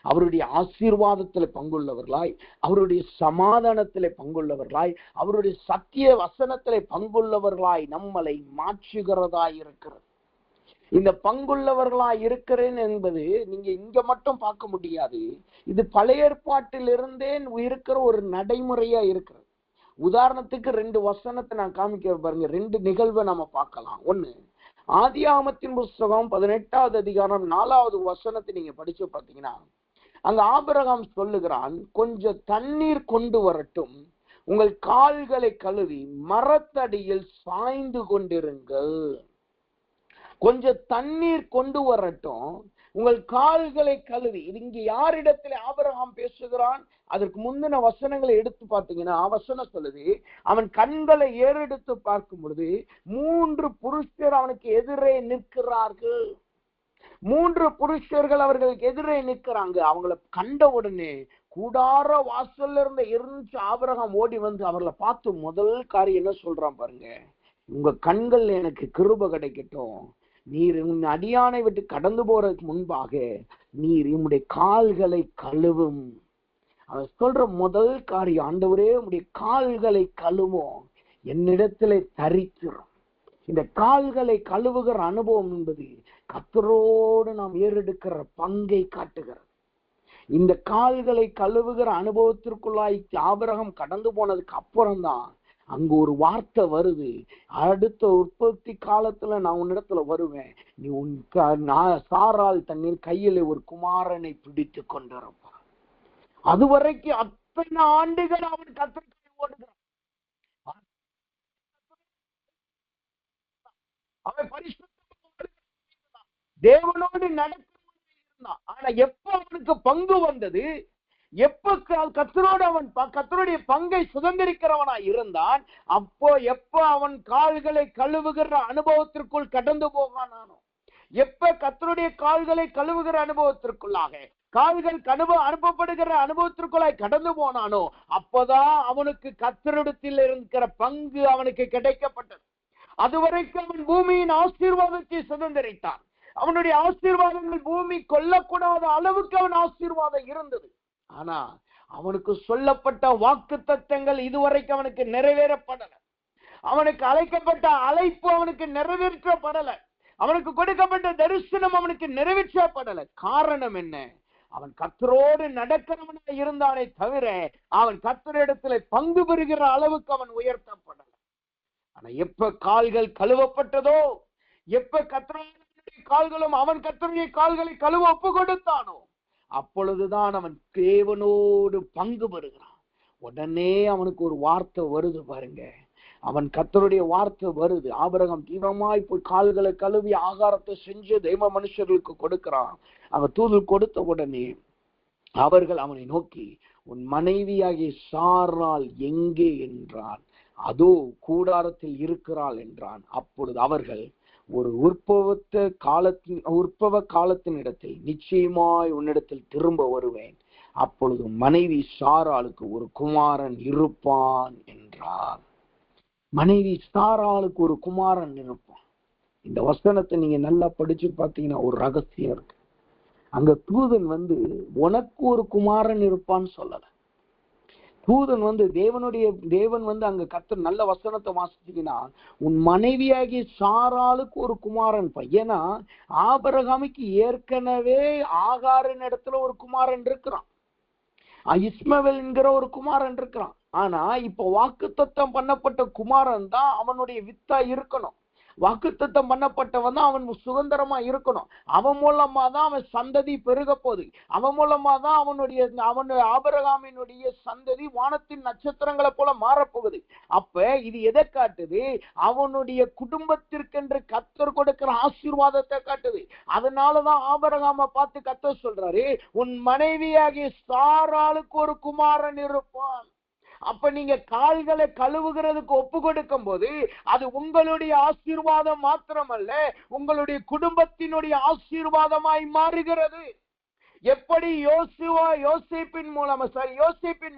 S2: அவருடைய ஆசீர்வாதத்திலே பங்குள்ளவர்களாய், அவருடைய சமாதானத்திலே பங்குள்ளவர்களாய், அவருடைய சத்திய வசனத்திலே பங்குள்ளவர்களாய் நம்மளை மாற்றுகிறதாய் இருக்கிறது. இந்த பங்குள்ளவர்களாய் இருக்கிறேன் என்பது நீங்க இங்க மட்டும் பார்க்க முடியாது. இது பழைய ஏற்பாட்டிலிருந்தே இருக்கிற ஒரு நடைமுறையா இருக்கிறது. உதாரணத்துக்கு 2 வசனத்தை நான் காமிக்க பாருங்க. 2 நிகழ்வை நம்ம பார்க்கலாம். ஒண்ணு, ஆதியாகமத்தின் புஸ்தகம் 18வது அதிகாரம் 4வது வசனத்தை நீங்க படிச்சு பார்த்தீங்கன்னா, அங்க ஆபிரகாம் சொல்லுகிறான், கொஞ்சம் தண்ணீர் கொண்டு வரட்டும், உங்கள் கால்களை கழுவி மரத்தடியில் சாய்ந்து கொண்டிருங்கள். கொஞ்சம் தண்ணீர் கொண்டு வரட்டும், உங்கள் கால்களை கழுவி. இது இங்க யாரிடத்துல ஆபிரகாம் பேசுகிறான்? அதற்கு முந்தின வசனங்களை எடுத்து பார்த்தீங்கன்னா வசனம் சொல்லுது, அவன் கண்களை ஏறெடுத்து பார்க்கும் பொழுது 3 புருஷர் அவனுக்கு எதிரே நிற்கிறார்கள். 3 புருஷர்கள் அவர்களுக்கு எதிரே நிற்கிறாங்க. அவங்களை கண்ட உடனே கூடார வாசல்ல இருந்துச்சு ஆபிரகாம் ஓடி வந்து அவர்களை பார்த்து முதல் காரியம் என்ன சொல்றான் பாருங்க, உங்க கண்கள் எனக்கு கிருபை கிடைக்கட்டும், நீர் உன் அடியானை விட்டு கடந்து போறதுக்கு முன்பாக நீர் உம்முடைய கால்களை கழுவும். அவன் சொல்ற முதல் காரியம், ஆண்டவரே உம்முடைய கால்களை கழுவோம், என்னிடத்துல தரித்திரும். இந்த கால்களை கழுவுகிற அனுபவம் என்பது கர்த்தரோடு நாம் ஏறெடுக்கிற பங்கை காட்டுகிறது. இந்த கால்களை கழுவுகிற அனுபவத்திற்குள்ளாய் ஆபிரகாம் கடந்து போனதுக்கு அப்புறம்தான் அங்க ஒரு வார்த்தை வருது, அடுத்த உற்பத்தி காலத்துல நான் உன்னிடத்துல வருவேன், நீ சாரால் தண்ணீர் கையில ஒரு குமாரனை பிடித்து கொண்டிருப்பான். அது வரைக்கும் அத்தனை ஆண்டுகள் அவன் கர்த்தரை ஓடுகிறான். அவன் பரிசுத்த தேவனோடு நடக்கிறான். ஆனா எப்ப அவனுக்கு பங்கு வந்தது, எப்ப கர்த்தரோடு அவன் கர்த்தருடைய பங்கை சுதந்திரிக்கிறவனா இருந்தான், அப்போ எப்ப அவன் கால்களை கழுவுகிற அனுபவத்திற்குள் கடந்து போகானானோ, எப்ப கர்த்தருடைய கால்களை கழுவுகிற அனுபவத்திற்குள்ளாக கால்கள் அனுப்பப்படுகிற அனுபவத்திற்குள்ளாய் கடந்து போனானோ, அப்பதான் அவனுக்கு கர்த்தரிடத்தில் இருக்கிற பங்கு அவனுக்கு கிடைக்கப்பட்டது. அதுவரைக்கும் அவன் பூமியின் ஆசீர்வாதத்தை சுதந்திரித்தான். அவனுடைய ஆசீர்வாதங்கள் பூமி கொல்லக்கூடாத அளவுக்கு அவன் ஆசீர்வாதம் இருந்தது. ஆனா அவனுக்கு சொல்லப்பட்ட வாக்கு தத்தங்கள் இதுவரைக்கும் அவனுக்கு நிறைவேறப்படல. அவனுக்கு அழைக்கப்பட்ட அழைப்பு அவனுக்கு நிறைவேற்றப்படல. அவனுக்கு கொடுக்கப்பட்ட தரிசனம் அவனுக்கு நிறைவேற்றப்படல. காரணம் என்ன? அவன் கர்த்தரோடு நடக்கிறவனாக இருந்தானே தவிர அவன் கர்த்தரிடத்துல பங்கு பெறுகிற அளவுக்கு அவன் உயர்த்தப்படல. ஆனா எப்ப கால்கள் கழுவப்பட்டதோ, எப்ப கர்த்தருடைய கால்களும் அவன் கர்த்தருடைய கால்களை கழுவ ஒப்பு கொடுத்தானோ, அப்பொழுதுதான் அவன் தேவனோடு பங்கு பெறுகிறான். உடனே அவனுக்கு ஒரு வார்த்தை வருது பாருங்க. அவன் கர்த்தருடைய வார்த்தை வருது. ஆபிரகாம் தீவிரமாய் போய் கால்களை கழுவி ஆகாரத்தை செஞ்சு தெய்வ மனுஷர்களுக்கு கொடுக்கிறான். அவன் தூதல் கொடுத்த உடனே அவர்கள் அவனை நோக்கி, உன் மனைவியாகிய சாராள் எங்கே என்றான். அதோ கூடாரத்தில் இருக்கிறாள் என்றான். அப்பொழுது அவர்கள், ஒரு உற்பவ காலத்தின் இடத்தில் நிச்சயமாய் உன்னிடத்தில் திரும்ப வருவேன், அப்பொழுது மனைவி சாராளுக்கு ஒரு குமாரன் இருப்பான் என்றார். மனைவி சாராளுக்கு ஒரு குமாரன் இருப்பான். இந்த வசனத்தை நீங்க நல்லா படிச்சு பார்த்தீங்கன்னா ஒரு ரகசியம் இருக்கு. அங்க தூதன் உனக்கு ஒரு குமாரன் இருப்பான்னு சொல்லல. தூதன் தேவன் அங்க கர்த்தர் நல்ல வசனத்தை வாசிச்சீங்கன்னா, உன் மனைவியாகிய சாராளுக்கு ஒரு குமாரன். ஏன்னா ஆபிரகாமுக்கு ஏற்கனவே ஆகாரின் இடத்துல ஒரு குமாரன் இருக்கிறான், இஸ்மவேல் என்கிற ஒரு குமாரன் இருக்கிறான். ஆனா இப்ப வாக்குத்தத்தம் பண்ணப்பட்ட குமாரன் தான் அவனுடைய வித்தா இருக்கணும். வாக்குத்தத்தம் பண்ணப்பட்டவன் தான் அவன் சுதந்திரமா இருக்கணும். அவன் மூலமா தான் அவன் சந்ததி பெருக போகுது. அவன் மூலமா தான் அவன் ஆபிரகாமினுடைய சந்ததி வானத்தின் நட்சத்திரங்களை போல மாறப்போகுது. அப்ப இது எதை காட்டுது? அவனுடைய குடும்பத்திற்கென்று கர்த்தர் கொடுக்கிற ஆசீர்வாதத்தை காட்டுது. அதனாலதான் ஆபிரகாமை பார்த்து கர்த்தர் சொல்றாரு, உன் மனைவியாகிய சாராளுக்கு ஒரு குமாரன் இருப்பான். அப்ப நீங்க கால்களை கழுவுகிறதுக்கு ஒப்பு கொடுக்கும் போது அது உங்களுடைய ஆசீர்வாதம் மாத்திரமல்ல, உங்களுடைய குடும்பத்தினுடைய ஆசீர்வாதமாய் மாறுகிறது. எப்படி யோசேப்பின்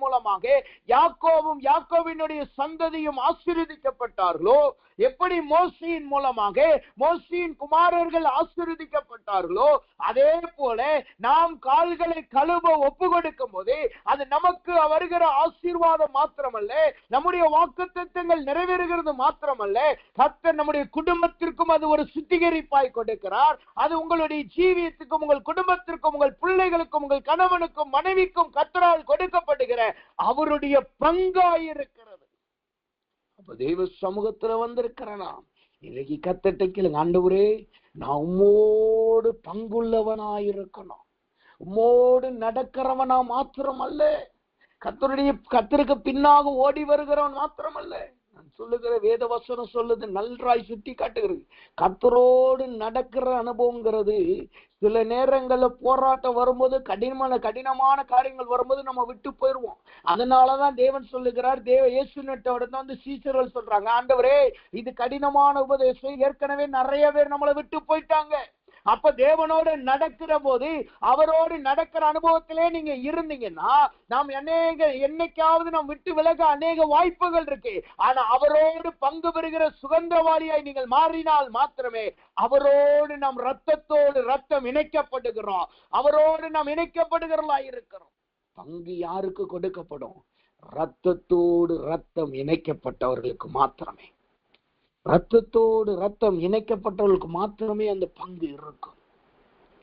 S2: மூலமாக யாக்கோவும் யாக்கோவினுடைய சந்ததியும் ஆசீர்வதிக்கப்பட்டார்களோ, எப்படி மோசேயின் மூலமாக மோசேயின் குமாரர்கள் ஆசீர்வதிக்கப்பட்டார்களோ, அதே போல நாம் கால்களை கழுவ ஒப்பு கொடுக்கும் போது அது நமக்கு வருகிற ஆசீர்வாதம் மாத்திரமல்ல, நம்முடைய வாக்குத்தத்தங்கள் நிறைவேறுகிறது மாத்திரமல்ல, கர்த்தர் நம்முடைய குடும்பத்திற்கும் அது ஒரு சுத்திகரிப்பாய் கொடுக்கிறார். அது உங்களுடைய ஜீவியத்துக்கும் உங்கள் குடும்பத்திற்கும் உங்கள் பிள்ளைகளுக்கும் உங்கள் கணவனுக்கும் மனைவிக்கும் கர்த்தரால் கொடுக்கப்படுகிற அவருடைய பங்காயிருக்கிறது. அப்ப தெய்வ சமூகத்துல வந்திருக்கிறனா இன்னைக்கு கர்த்தர்ட்ட கேளுங்க, ஆண்டவரே நான் உம்மோடு பங்குள்ளவனாயிருக்கணும், உம்மோடு நடக்கிறவனா மாத்திரமல்ல, கர்த்தருக்கு பின்னாக ஓடி வருகிறவன் மாத்திரமல்ல. நான் சொல்லுகிற வேத வசனம் சொல்லுது, நன்றாய் சுட்டி காட்டுகிறது. கர்த்தரோடு நடக்கிற அனுபவங்கிறது சில நேரங்கள்ல போராட்டம் வரும்போது, கடினமான காரியங்கள் வரும்போது நம்ம விட்டு போயிடுவோம். அதனாலதான் தேவன் சொல்லுகிறார், இயேசுவிடம் சீசர்கள் சொல்றாங்க, ஆண்டவரே இது கடினமான உபதேசம், ஏற்கனவே நிறைய பேர் நம்மளை விட்டு போயிட்டாங்க. அப்ப தேவனோடு நடக்கிற போது, அவரோடு நடக்கிற அனுபவத்திலே நீங்க இருந்தீங்கன்னா, நாம் என்னைக்காவது நாம் விட்டு விலக அநேக வாய்ப்புகள் இருக்கு. ஆனா அவரோடு பங்கு பெறுகிற சுதந்திரவாளியாய் நீங்கள் மாறினால் மாத்திரமே அவரோடு நாம் ரத்தத்தோடு ரத்தம் இணைக்கப்படுகிறோம், அவரோடு நாம் இணைக்கப்படுகிறவர்களாய் இருக்கிறோம். பங்கு யாருக்கு கொடுக்கப்படும்? ரத்தத்தோடு ரத்தம் இணைக்கப்பட்டவர்களுக்கு மாத்திரமே, ரத்தத்தோடு ரத்தம் இணைக்கப்பட்டவர்களுக்கு மாத்திரமே அந்த பங்கு இருக்கும்.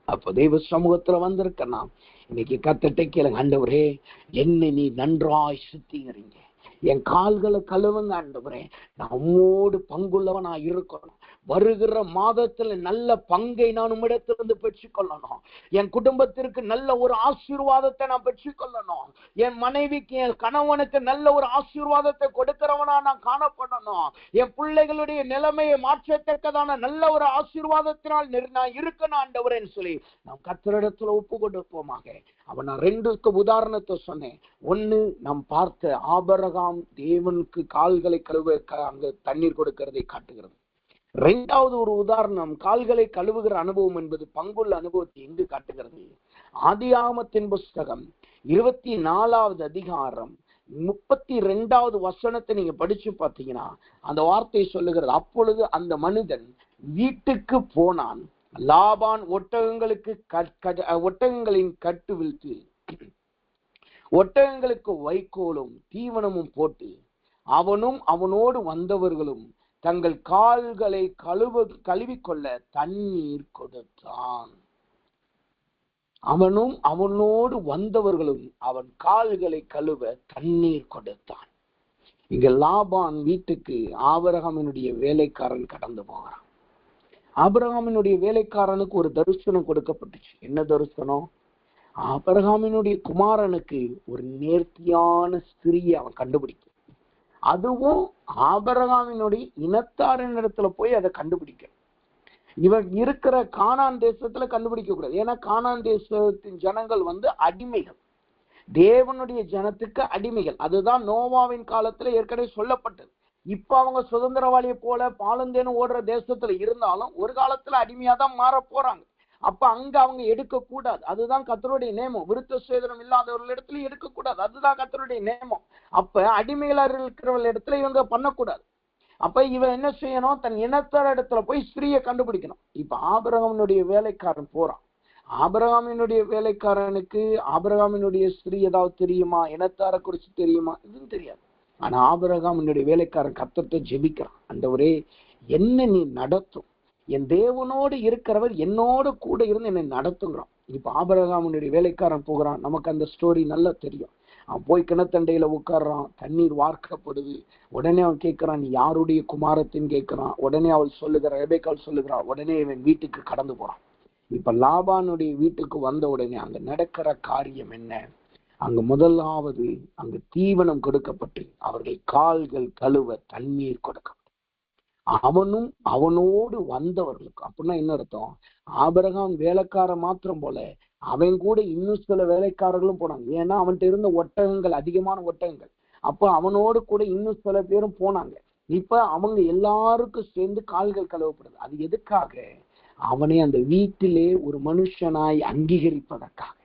S2: அப்ப தெய்வ சமூகத்துல வந்திருக்க நாம் இன்னைக்கு கர்த்தர்ட்ட கேளுங்க, ஆண்டவரே என்னை நீ நன்றாய் சுத்திகரிங்க, என் கால்களை கழுவுங்க ஆண்டவரே, நான் உம்மோடு பங்குள்ளவனா இருக்கணும். வருகிற மாதத்துல நல்ல பங்கை நான் உம்மிடத்திலிருந்து பெற்றுக்கொள்ளணும். என் குடும்பத்திற்கு நல்ல ஒரு ஆசீர்வாதத்தை நான் பெற்றுக்கொள்ளணும். என் மனைவிக்கு என் கணவனுக்கு நல்ல ஒரு ஆசீர்வாதத்தை கொடுக்கிறவனா நான் காணப்படணும். என் பிள்ளைகளுடைய நிலைமையை மாற்றத்தக்கதான நல்ல ஒரு ஆசீர்வாதத்தினால் நான் இருக்கணும் ஆண்டவரேன்னு சொல்லி நாம் கர்த்தரிடத்துல ஒப்பு கொடுப்போமாக. அவன் நான் 2 உதாரணத்தை சொன்னேன். ஒன்னு, நாம் பார்த்த ஆபிரகாம் தேவனுக்கு கால்களை கழுவ அங்க தண்ணீர் கொடுக்கிறதை காட்டுகிறது. 2வது ஒரு உதாரணம், கால்களை கழுவுகிற அனுபவம் என்பது பங்குள்ள அனுபவத்தை எங்கு காட்டுகிறது? ஆதியாகமத்தின் புஸ்தகம் 24வது அதிகாரம் 32வது வசனத்தை நீங்க படிச்சு பார்த்தீங்கன்னா அந்த வார்த்தை சொல்லுகிறது, அப்பொழுது அந்த மனிதன் வீட்டுக்கு போனான், லாபான் ஒட்டகங்களின் கட்டு விழ்த்து ஒட்டகங்களுக்கு வைக்கோலும் தீவனமும் போட்டு அவனும் அவனோடு வந்தவர்களும் தங்கள் கால்களை கழுவிக்கொள்ள தண்ணீர் கொடுத்தான். அவனும் அவனோடு வந்தவர்களும் அவன் கால்களை கழுவ தண்ணீர் கொடுத்தான். இங்க லாபான் வீட்டுக்கு ஆபிரகாமினுடைய வேலைக்காரன் கடந்து போகிறான். ஆபிரகாமினுடைய வேலைக்காரனுக்கு ஒரு தரிசனம் கொடுக்கப்பட்டுச்சு. என்ன தரிசனம்? ஆபிரகாமினுடைய குமாரனுக்கு ஒரு நேர்த்தியான ஸ்திரியை அவன் கண்டுபிடிக்க, அதுவும் ஆபிரகாமினுடைய இனத்தாரின் இடத்துல போய் அதை கண்டுபிடிக்க. இவன் இருக்கிற கானான் தேசத்துல கண்டுபிடிக்க கூடாது. ஏன்னா கானான் தேசத்தின் ஜனங்கள் அடிமைகள், தேவனுடைய ஜனத்துக்கு அடிமைகள். அதுதான் நோவாவின் காலத்துல ஏற்கனவே சொல்லப்பட்டது. இப்ப அவங்க சுதந்திரவாளியை போல பாலந்தேனும் ஓடுற தேசத்துல இருந்தாலும் ஒரு காலத்துல அடிமையா தான் மாற போறாங்க. அப்ப அங்க அவங்க எடுக்க கூடாது. அதுதான் கர்த்தருடைய நேமம். விருத்த சேதனம் இல்லாதவர்கள் இடத்துல எடுக்க கூடாது. அதுதான் கர்த்தருடைய நேமம். அப்ப அடிமைகளா இருக்கிறவர்கள் இடத்துல இவங்க பண்ணக்கூடாது. அப்ப இவன் என்ன செய்யணும்? தன் இனத்தார் இடத்துல போய் ஸ்திரீயை கண்டுபிடிக்கணும். இப்ப ஆபிரகாமினுடைய வேலைக்காரன் போறான். ஆபிரகாமினுடைய வேலைக்காரனுக்கு ஆபிரகாமினுடைய ஸ்திரீ ஏதாவது தெரியுமா? இனத்தார குறிச்சு தெரியுமா? இதுவும் தெரியாது. ஆனா ஆபிரகாமினுடைய வேலைக்காரன் கர்த்தர்ட்ட ஜெபிக்கிறான், ஆண்டவரே என்ன நீ நடத்தும், என் தேவனோடு இருக்கிறவர் என்னோட கூட இருந்து என்னை நடத்துங்கிறான். இப்ப ஆபிரகாமினுடைய வேலைக்காரன் போகிறான். நமக்கு அந்த ஸ்டோரி நல்லா தெரியும். அவன் போய் கிணத்தண்டையில உட்கார்றான், தண்ணீர் வார்க்கப்படுது. உடனே அவன் கேட்கிறான், நீ யாருடைய குமாரத்தின்னு கேட்கிறான். உடனே அவள் சொல்லுகிறான், ரெபெக்காள் சொல்லுகிறான். உடனே இவன் வீட்டுக்கு கடந்து போறான். இப்ப லாபானுடைய வீட்டுக்கு வந்த உடனே அங்க நடக்கிற காரியம் என்ன? அங்க முதலாவது அங்கு தீவனம் கொடுக்கப்பட்டு அவர்கள் கால்கள் கழுவ தண்ணீர் கொடுக்கப்பட்டு அவனும் அவனோடு வந்தவர்களுக்கு. அப்படின்னா என்ன அர்த்தம்? ஆபிரகாம் வேலைக்கார மாத்திரம் போல அவன் கூட இன்னும் சில வேலைக்காரர்களும் போனாங்க. ஏன்னா அவன்கிட்ட இருந்த ஒட்டகங்கள் அதிகமான ஒட்டகங்கள். அப்ப அவனோடு கூட இன்னும் சில பேரும் போனாங்க. இப்ப அவங்க எல்லாருக்கும் சேர்ந்து கால்கள் கழுவப்படுது. அது எதுக்காக? அவனை அந்த வீட்டிலே ஒரு மனுஷனாய் அங்கீகரிப்பதற்காக,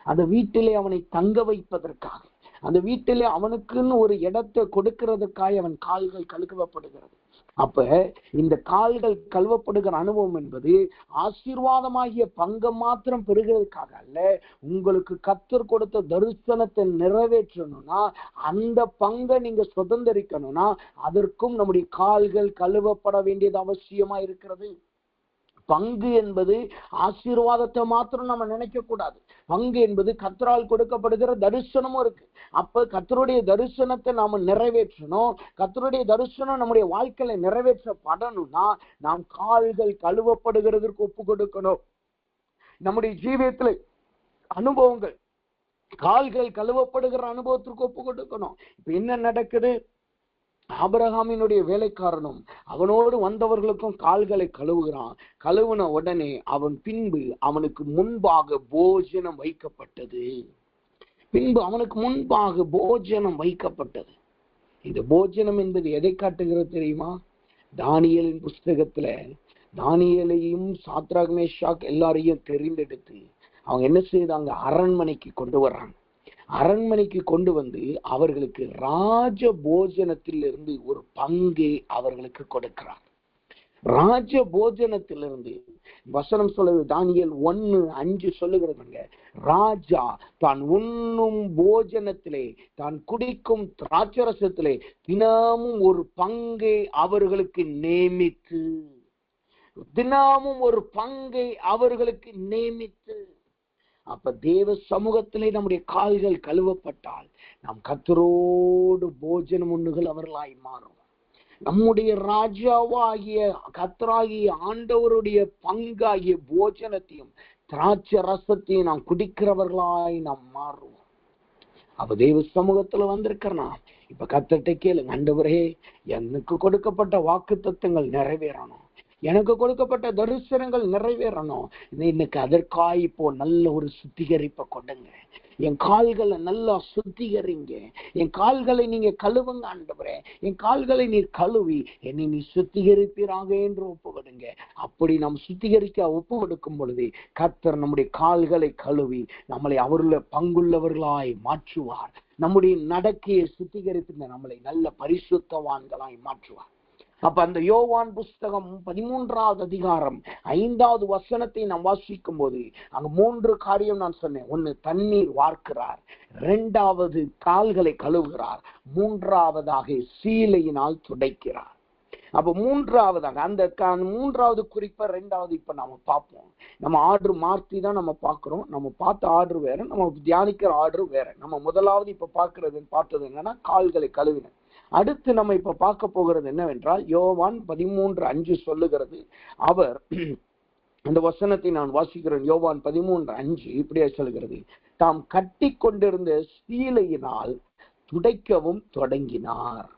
S2: அந்த வீட்டிலே அவனை தங்க வைப்பதற்காக, அந்த வீட்டிலே அவனுக்குன்னு ஒரு இடத்தை கொடுக்கிறதுக்காக அவன் கால்கள் கழுவப்படுகிறது. அப்ப இந்த கால்கள் கழுவப்படுகிற அனுபவம் என்பது ஆசீர்வாதமாகிய பங்கை மாத்திரம் பெறுகிறதுக்காக அல்ல, உங்களுக்கு கர்த்தர் கொடுத்த தரிசனத்தை நிறைவேற்றணும்னா, அந்த பங்கை நீங்க சுதந்திரிக்கணும்னா அதற்கும் நம்முடைய கால்கள் கழுவப்பட வேண்டியது அவசியமா இருக்கிறது. பங்கு என்பது ஆசீர்வாதத்தை மாத்திரம் நம்ம நினைக்க கூடாது. பங்கு என்பது கர்த்தரால் கொடுக்கப்படுகிற தரிசனமும் இருக்கு. அப்ப கர்த்தருடைய தரிசனத்தை நாம நிறைவேற்றணும். கர்த்தருடைய தரிசனம் நம்முடைய வாழ்க்கையில நிறைவேற்றப்படணும்னா நாம் கால்கள் கழுவப்படுகிறதுக்கு ஒப்பு கொடுக்கணும். நம்முடைய ஜீவியத்துல அனுபவங்கள் கால்கள் கழுவப்படுகிற அனுபவத்திற்கு ஒப்பு கொடுக்கணும். இப்ப என்ன நடக்குது? ஆபிரகாமினுடைய வேலைக்காரனும் அவனோடு வந்தவர்களுக்கும் கால்களை கழுவுகிறான். கழுவுன உடனே அவன் பின்பு அவனுக்கு முன்பாக போஜனம் வைக்கப்பட்டது. இந்த போஜனம் என்பது எதை காட்டுகிறது தெரியுமா? தானியேலின் புஸ்தகத்துல தானியேலையும் சாத்ராக் மேஷாக் எல்லாரையும் தெரிந்தெடுத்து அவங்க என்ன செய்தாங்க? அரண்மனைக்கு கொண்டு வர்றாங்க. அரண்மனைக்கு கொண்டு வந்து அவர்களுக்கு ராஜ போஜனத்திலிருந்து ஒரு பங்கு அவர்களுக்கு கொடுக்கிறார். ராஜ போஜனத்திலிருந்து வசனம் சொல்லுது, தானியேல் 1:5 சொல்லுகிறதுங்க, ராஜா தான் உண்ணும் போஜனத்திலே தான் குடிக்கும் திராட்சரசத்திலே தினமும் ஒரு பங்கை அவர்களுக்கு நியமித்து அப்ப தேவ சமூகத்திலே நம்முடைய கால்கள் கழுவப்பட்டால் நாம் கர்த்தரோடு போஜனம் உண்ணுகிறவர்களாய் மாறும். நம்முடைய ராஜாவாகிய கர்த்தராகிய ஆண்டவருடைய பங்காகிய போஜனத்தையும் திராட்சை ரசத்தையும் நாம் குடிக்கிறவர்களாய் நாம் மாறுவோம். அப்ப தேவ சமூகத்துல வந்திருக்கிறனா இப்ப கர்த்தர்ட்ட கேளுங்க, ஆண்டவரே எனக்கு கொடுக்கப்பட்ட வாக்குத்தத்தங்கள் நிறைவேறணும், எனக்கு கொடுக்கப்பட்ட தரிசனங்கள் நிறைவேறணும். இன்னைக்கு அதற்காக இப்போ நல்ல ஒரு சுத்திகரிப்பை கொடுங்க. என் கால்களை நல்லா சுத்திகரிங்க. என் கால்களை நீங்க கழுவுங்க ஆண்டவரே. என் கால்களை நீர் கழுவி என்னை நீ சுத்திகரிப்பீராக என்று ஒப்பு கொடுங்க. அப்படி நாம் சுத்திகரிக்க ஒப்பு கொடுக்கும் பொழுது கர்த்தர் நம்முடைய கால்களை கழுவி நம்மளை அவருள்ள பங்குள்ளவர்களாய் மாற்றுவார். நம்முடைய நடக்கையை சுத்திகரித்து நம்மளை நல்ல பரிசுத்தவான்களாய் மாற்றுவார். அப்ப அந்த யோவான் புஸ்தகம் 13வது அதிகாரம் 5வது வசனத்தை நாம் வாசிக்கும் போது அங்க 3 காரியம் நான் சொன்னேன். 1, தண்ணீர் வார்க்கிறார். 2வது கால்களை கழுவுகிறார். 3வதாக சீலையினால் துடைக்கிறார். அப்ப 3வதாக அந்த 3வது குறிப்பை 2வது இப்ப நாம பார்ப்போம். நம்ம ஆர்டர் மாற்றி தான் நம்ம பார்க்கிறோம். நம்ம பார்த்த ஆர்டர் வேற, நம்ம தியானிக்கிற ஆர்டர் வேற. நம்ம முதலாவது இப்ப பார்த்தது என்னன்னா கால்களை கழுவின. அடுத்து நம்ம இப்ப பார்க்க போகிறது என்னவென்றால் யோவான் 13:5 சொல்லுகிறது. அவர் அந்த வசனத்தை நான் வாசிக்கிறேன். யோவான் 13:5 இப்படியா சொல்லுகிறது, தாம் கட்டி கொண்டிருந்த சீலையினால் துடைக்கவும் தொடங்கினார்.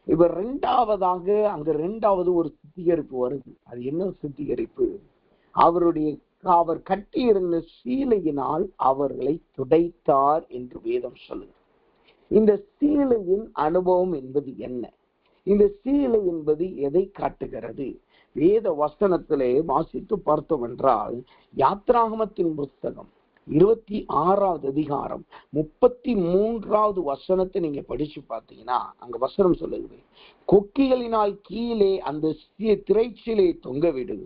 S2: இவர் 2வதாக அங்க 2வது ஒரு சுத்திகரிப்பு வருது. அது என்ன சுத்திகரிப்பு? அவர் கட்டி இருந்த சீலையினால் அவர்களை துடைத்தார் என்று வேதம் சொல்லுது. இந்த சீலையின் அனுபவம் என்பது என்ன? இந்த சீலை என்பது எதை காட்டுகிறது? வேத வசனத்திலே வாசித்து பார்த்தோம் என்றால் யாத்ராகமத்தின் புஸ்தகம் 26வது அதிகாரம் 33வது வசனத்தை நீங்க படிச்சு பார்த்தீங்கன்னா அங்க வசனம் சொல்லுது, கொக்கிகளினால் கீழே அந்த திரைச்சிலை தொங்க விடு,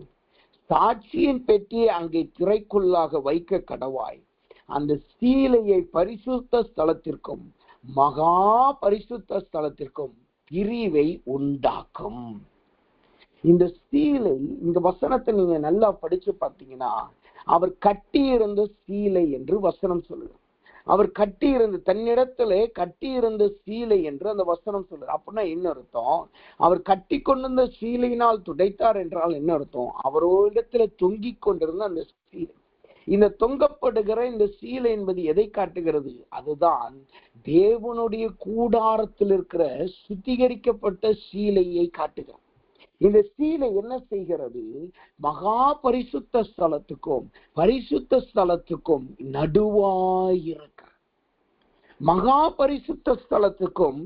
S2: சாட்சியின் பெட்டியை அங்கே திரைக்குள்ளாக வைக்க கடவாய், அந்த சீலையை பரிசுத்த ஸ்தலத்திற்கும் மகா பரிசுத்த ஸ்தலத்திற்கும் பிரிவை உண்டாக்கும். இந்த சீலை, இந்த வசனத்தை நீங்க நல்லா படிச்சு பார்த்தீங்கன்னா அவர் கட்டியிருந்த சீலை என்று வசனம் சொல்லுது. அவர் கட்டியிருந்த தன்னிடத்திலே கட்டியிருந்த சீலை என்று அந்த வசனம் சொல்லுது. அப்படின்னா என்ன அர்த்தம்? அவர் கட்டி கொண்டிருந்த சீலையினால் துடைத்தார் என்றால் என்ன அர்த்தம்? அவரோடத்துல தொங்கிக் கொண்டிருந்த அந்த சீலை, இந்த தொங்கப்படுகிற இந்த சீலை என்பது எதை காட்டுகிறது? அதுதான் தேவனுடைய கூடாரத்தில் இருக்கிற சுத்திகரிக்கப்பட்ட சீலையை காட்டுகிறது. இந்த சீலை என்ன செய்கிறது? மகா பரிசுத்த ஸ்தலத்துக்கும் பரிசுத்த ஸ்தலத்துக்கும் நடுவாயிருக்க, மகா பரிசுத்த ஸ்தலத்துக்கும்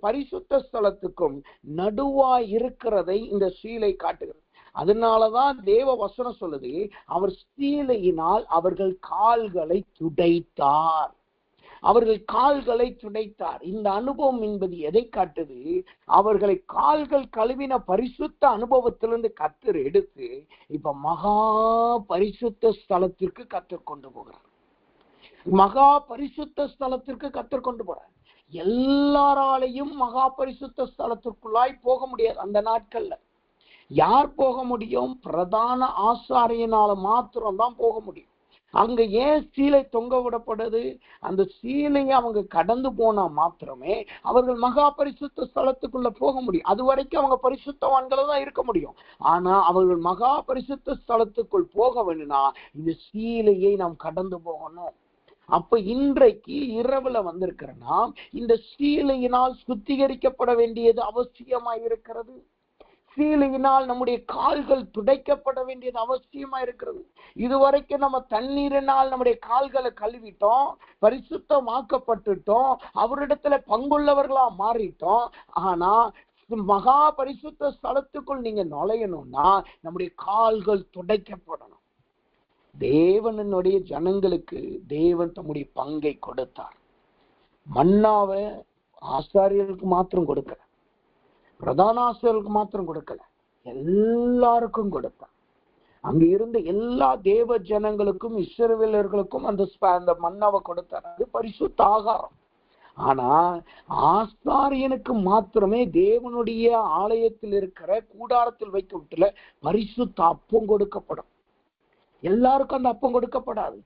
S2: பரிசுத்த ஸ்தலத்துக்கும் நடுவாய் இருக்கிறதை இந்த சீலை காட்டுகிறது. அதனாலதான் தேவ வசனம் சொல்லுது, அவர் சீலையினால் அவர்கள் கால்களை துடைத்தார். அவர்கள் கால்களை துடைத்தார். இந்த அனுபவம் என்பது எதை காட்டுது? அவர்களை கால்கள் கழுவின பரிசுத்த அனுபவத்திலிருந்து கர்த்தர் எடுத்து இப்ப மகா பரிசுத்த ஸ்தலத்திற்கு கர்த்தர் கொண்டு போகிறார். மகா பரிசுத்த ஸ்தலத்திற்கு கர்த்தர் கொண்டு போறார். எல்லாராலையும் மகா பரிசுத்த ஸ்தலத்திற்குள்ளாய் போக முடியாது. அந்த நாட்கள்ல யார் போக முடியும்? பிரதான ஆசாரியனால மாத்திரம்தான் போக முடியும். அங்க ஏன் சீலை தொங்க விடப்படுது? அந்த சீலையை அவங்க கடந்து போனா மாத்திரமே அவர்கள் மகா பரிசுத்த ஸ்தலத்துக்குள்ள போக முடியும். அது வரைக்கும் அவங்க பரிசுத்தவான்களை தான் இருக்க முடியும். ஆனா அவர்கள் மகா பரிசுத்த ஸ்தலத்துக்குள் போக வேணும்னா இந்த சீலையை நாம் கடந்து போகணும். அப்ப இன்றைக்கு இரவுல வந்திருக்கிறனா இந்த சீலையினால் சுத்திகரிக்கப்பட வேண்டியது அவசியமாய் இருக்கிறது. சீலையினால் நம்முடைய கால்கள் துடைக்கப்பட வேண்டியது அவசியமா இருக்கிறது. இதுவரைக்கும் நம்ம தண்ணீரினால் நம்முடைய கால்களை கழுவிட்டோம், பரிசுத்தமாக்கப்பட்டுட்டோம், அவரிடத்துல பங்குள்ளவர்களா மாறிட்டோம். ஆனா மகா பரிசுத்த ஸ்தலத்துக்குள் நீங்க நுழையணும்னா நம்முடைய கால்கள் துடைக்கப்படணும். தேவனுடைய ஜனங்களுக்கு தேவன் தம்முடைய பங்கை கொடுத்தார். மன்னாவை ஆசாரியர்களுக்கு மாத்திரம் கொடுக்கல, பிரதான ஆசிரியர்களுக்கு மாத்திரம் கொடுக்கல, எல்லாருக்கும் கொடுத்தார். அங்க இருந்த எல்லா தேவ ஜனங்களுக்கும் இஸ்ரவேலர்களுக்கும் அந்த மன்னாவை கொடுத்தார். அது பரிசுத்த ஆகாரம். ஆனா ஆசாரியனுக்கு மாத்திரமே தேவனுடைய ஆலயத்தில் இருக்கிற கூடாரத்தில் வைக்கப்பட்டுள்ள பரிசுத்த அப்பம் கொடுக்கப்படும். எல்லாருக்கும் அந்த அப்பம் கொடுக்கப்படாது.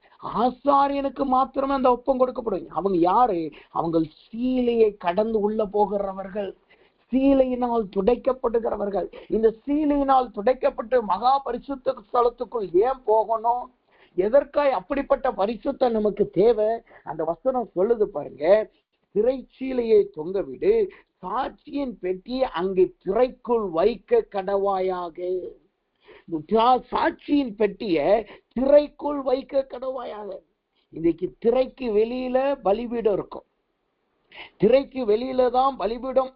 S2: ஆசாரியனுக்கு மாத்திரமே அந்த அப்பம் கொடுக்கப்படும். அவங்க யாரு? அவங்க சீலையை கடந்து உள்ள போகிறவர்கள், சீலையினால் துடைக்கப்படுகிறவர்கள். இந்த சீலையினால் துடைக்கப்பட்டு மகா பரிசுத்த ஸ்தலத்துக்குள் ஏன் போகணும்? எதற்காய் அப்படிப்பட்ட பரிசுத்தம் நமக்கு தேவை? அந்த வசனம் சொல்லுது பாருங்க, திரைச்சீலையை தொங்கவிடு, சாட்சியின் பெட்டியை அங்கே திரைக்குள் வைக்க கடவாயாக. சாட்சியின் பெட்டிய திரைக்குள் வைக்க கடவாயாக. இன்னைக்கு திரைக்கு வெளியில பலிபீடம் இருக்கும். திரைக்கு வெளியில தான் பலிபீடம்.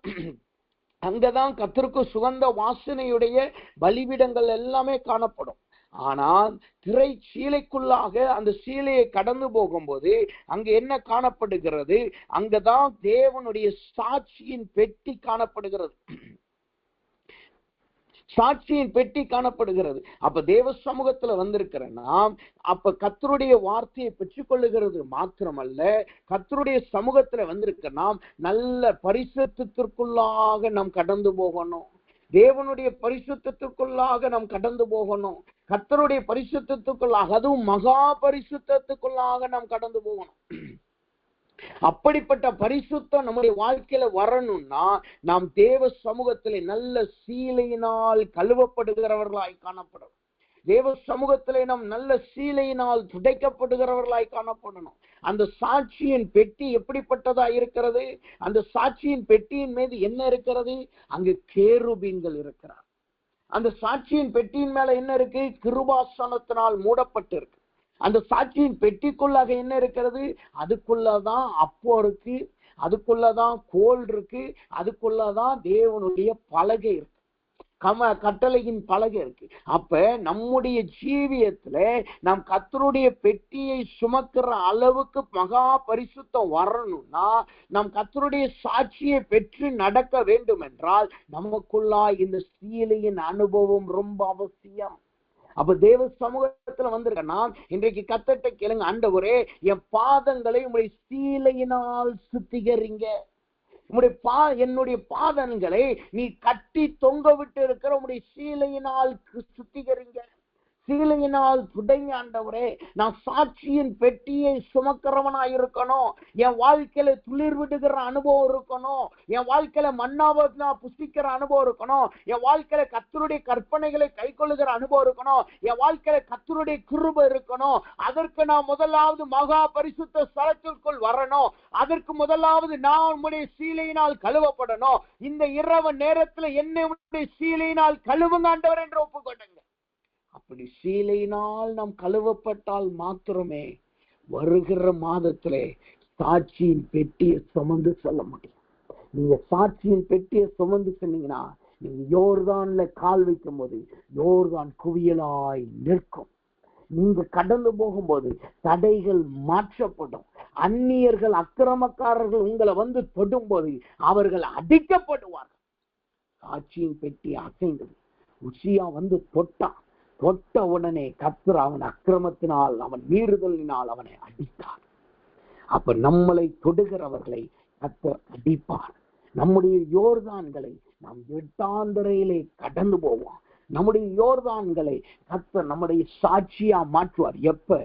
S2: அங்கதான் கர்த்தருக்கு சுகந்த வாசனையுடைய பலிபீடங்கள் எல்லாமே காணப்படும். ஆனால் திரை சீலைக்குள்ளாக அந்த சீலையை கடந்து போகும்போது அங்க என்ன காணப்படுகிறது? அங்கதான் தேவனுடைய சாட்சியின் பெட்டி காணப்படுகிறது. சாட்சியின் பெட்டி காணப்படுகிறது. அப்ப தேவ சமூகத்துல வந்திருக்கிற நாம் அப்ப கர்த்தருடைய வார்த்தையை பெற்றுக்கொள்ளுகிறது மாத்திரமல்ல, கர்த்தருடைய சமூகத்துல வந்திருக்க நாம் நல்ல பரிசுத்தத்திற்குள்ளாக நாம் கடந்து போகணும். தேவனுடைய பரிசுத்தத்துக்குள்ளாக நாம் கடந்து போகணும். கர்த்தருடைய பரிசுத்தத்துக்குள்ளாக, அதுவும் மகா பரிசுத்தத்துக்குள்ளாக நாம் கடந்து போகணும். அப்படிப்பட்ட பரிசுத்தம் நம்முடைய வாழ்க்கையில வரணும்னா நாம் தேவ சமூகத்திலே நல்ல சீலையினால் கழுவப்படுகிறவர்களாய் காணப்படும். தேவ சமூகத்திலே நாம் நல்ல சீலையினால் துடைக்கப்படுகிறவர்களாய் காணப்படணும். அந்த சாட்சியின் பெட்டி எப்படிப்பட்டதா இருக்கிறது? அந்த சாட்சியின் பெட்டியின் மீது என்ன இருக்கிறது? அங்கு கேருபீன்கள் இருக்கிறார். அந்த சாட்சியின் பெட்டியின் மேல என்ன இருக்கு? கிருபாசனத்தினால் மூடப்பட்டு இருக்கு. அந்த சாட்சியின் பெட்டிக்குள்ளாக என்ன இருக்கிறது? அதுக்குள்ளதான் அப்போ இருக்கு, அதுக்குள்ளதான் கோல் இருக்கு, அதுக்குள்ளதான் தேவனுடைய பலகை இருக்கு, கட்டளையின் பலகை இருக்கு. அப்ப நம்முடைய ஜீவியத்துல நாம் கர்த்தருடைய பெட்டியை சுமக்கிற அளவுக்கு மகா பரிசுத்தம் வரணும்னா நாம் கர்த்தருடைய சாட்சியை பெற்று நடக்க வேண்டும் என்றால் நமக்குள்ளா இந்த சீலையின் அனுபவம் ரொம்ப அவசியம். அப்ப தேவ சமூகத்துல வந்திருக்கா இன்றைக்கு கர்த்தர்ட்ட கேளுங்க, ஆண்டவரே என் பாதங்களை உங்களுடைய சீலையினால் சுத்திகரிங்க. என்னுடைய பாதங்களை நீ கட்டி தொங்க விட்டு இருக்கிற உங்களுடைய சீலையினால் சுத்திகரிங்க, சீலையினால் துடைங்க. ஆண்டவரே நான் சாட்சியின் பெட்டியை சுமக்கிறவனா இருக்கணும். என் வாழ்க்கையில துளிர் விடுகிற அனுபவம் இருக்கணும். என் வாழ்க்கையில மன்னாவை நான் புசிக்கிற அனுபவம் இருக்கணும். என் வாழ்க்கையில கர்த்தருடைய கற்பனைகளை கை கொள்ளுகிற அனுபவம் இருக்கணும். என் வாழ்க்கையில கர்த்தருடைய கிருபை இருக்கணும். அதற்கு நான் முதலாவது மகா பரிசுத்த ஸ்தலத்திற்குள் வரணும். அதற்கு முதலாவது நான் உம்முடைய சீலையினால் கழுவப்படணும். இந்த இரவு நேரத்துல என்னுடைய சீலையினால் கழுவுங்க ஆண்டவர் என்று ஒப்புக்கொண்டங்க. அப்படி சீலையினால் நாம் கழுவப்பட்டால் மாத்திரமே வருகிற மாதத்திலே சாட்சியின் பெட்டியை சுமந்து செல்ல முடியும். நீங்க சாட்சியின் பெட்டியை சுமந்து சொன்னீங்கன்னா நீங்க யோர்தான்ல கால் வைக்கும் போது யோர்தான் குவியலாய் நிற்கும். நீங்க கடந்து போகும்போது தடைகள் மாற்றப்படும். அந்நியர்கள், அக்கிரமக்காரர்கள் உங்களை வந்து தொடும்போது அவர்கள் அடிக்கப்படுவார்கள். சாட்சியின் பெட்டி அசைந்தது. உசியா வந்து தொட்ட உடனே கர்த்தர் அவன் அக்கிரமத்தினால், அவன் மீறுதலினால் அவனை அடித்தார். அப்ப நம்மளை தொடுகிறவர்களை கர்த்தர் அடிப்பார். நம்முடைய யோர்தான்களை நாம் எட்டாந்தரையிலே கடந்து போவோம். நம்முடைய யோர்தான்களை கர்த்தர் நம்முடைய சாட்சியா மாற்றுவார். எப்ப?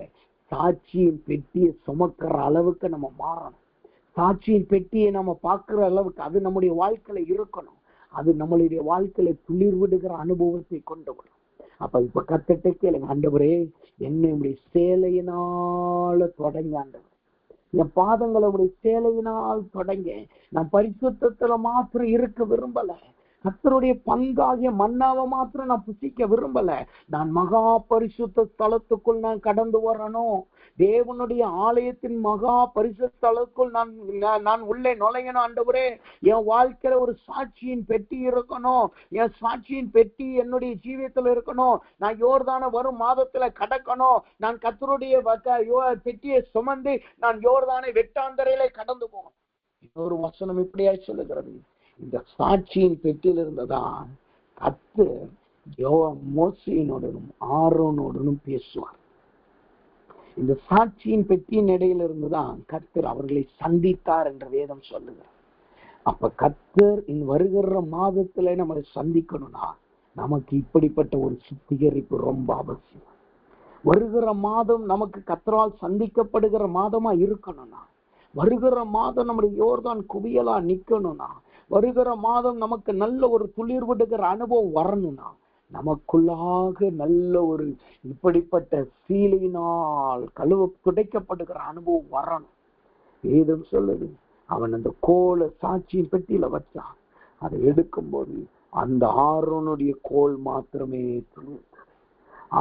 S2: சாட்சியின் பெட்டியை சுமக்கிற அளவுக்கு நம்ம மாறணும். சாட்சியின் பெட்டியை நம்ம பார்க்கிற அளவுக்கு அது நம்முடைய வாழ்க்கையில இருக்கணும். அது நம்மளுடைய வாழ்க்கையில துளிர் விடுகிற அனுபவத்தை கொண்டு வரும். அப்ப இப்ப கர்த்தர்ட்ட கேளுங்க, ஆண்டவரே என்னை உடைய சேலையினால தொடங்க, ஆண்டவர் என் பாதங்களை உடைய சேலையினால் தொடங்க. நான் பரிசுத்தத்துல மாத்திரம் இருக்க விரும்பல. கர்த்தருடைய பங்காகிய மன்னாவை மாத்திரம் நான் புசிக்க விரும்பல. நான் மகா பரிசுத்த ஸ்தலத்துக்குள் நான் கடந்து வரணும். தேவனுடைய ஆலயத்தின் மகா பரிசுத்த ஸ்தலத்துக்குள் நான் உள்ளே நுழையணும். ஆண்டவரே என் வாழ்க்கையில ஒரு சாட்சியின் பெட்டி இருக்கணும். என் சாட்சியின் பெட்டி என்னுடைய ஜீவியத்துல இருக்கணும். நான் யோர்தான வரும் மாதத்துல கடக்கணும். நான் கர்த்தருடைய பெட்டியை சுமந்து நான் யோர்தானை வெட்டாந்தரையிலே கடந்து போகணும். இன்னொரு வசனம் இப்படியாய் சொல்லுகிறது, இந்த சாட்சியின் பெட்டியில் இருந்ததான் கர்த்தர் மோசேயோடும் ஆரோனோடும் பேசுவார். இந்த சாட்சியின் பெட்டியின் இடையில இருந்துதான் கர்த்தர் அவர்களை சந்தித்தார் என்று வேதம் சொல்லுகிறார். அப்ப கர்த்தர் வருகிற மாதத்துல நம்ம சந்திக்கணும்னா நமக்கு இப்படிப்பட்ட ஒரு சுத்திகரிப்பு ரொம்ப அவசியம். வருகிற மாதம் நமக்கு கர்த்தரால் சந்திக்கப்படுகிற மாதமா இருக்கணும்னா, வருகிற மாதம் நம்முடைய யோர்தான் குவியலா நிக்கணும்னா, வருகிற மாதம் நமக்கு நல்ல ஒரு துளிர் விடுகிற அனுபவம் வரணும்னா, நமக்குள்ளாக நல்ல ஒரு இப்படிப்பட்ட சீலையினால் துடைக்கப்படுகிற அனுபவம் வரணும். வேதம் சொல்லுது, அவன் அந்த கோலை சாட்சியின் பெட்டியில வச்சான். அதை எடுக்கும்போது அந்த ஆரோனுடைய கோல் மாத்திரமே துளிர்த்தது.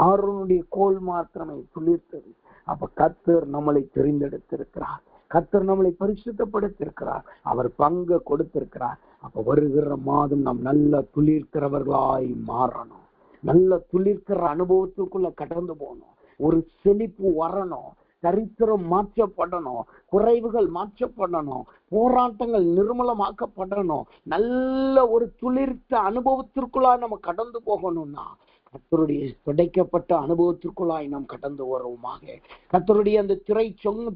S2: ஆரோனுடைய கோல் மாத்திரமே துளிர்த்தது. அப்ப கர்த்தர் நம்மளை தெரிந்தெடுத்திருக்கிறார். கர்த்தர் நம்மளை பரிசுத்தப்படுத்திருக்கிறார். அவர் பங்கு கொடுத்திருக்கிறார். அப்ப வருகிற மாதம் நாம் நல்ல துளிர்க்கிறவர்களாய் மாறணும். நல்ல துளிர்க்கிற அனுபவத்துக்குள்ள கடந்து போகணும். ஒரு செழிப்பு வரணும். சரித்திரம் மாற்றப்படணும். குறைவுகள் மாற்றப்படணும். போராட்டங்கள் நிர்மூலமாக்கப்படணும். நல்ல ஒரு துளிர்த்த அனுபவத்திற்குள்ளா நம்ம கடந்து போகணும்னா கர்த்தருடைய துடைக்கப்பட்ட அனுபவத்திற்குள்ளாய் நாம் கடந்து வருவோமாக. கர்த்தருடைய அந்த திரை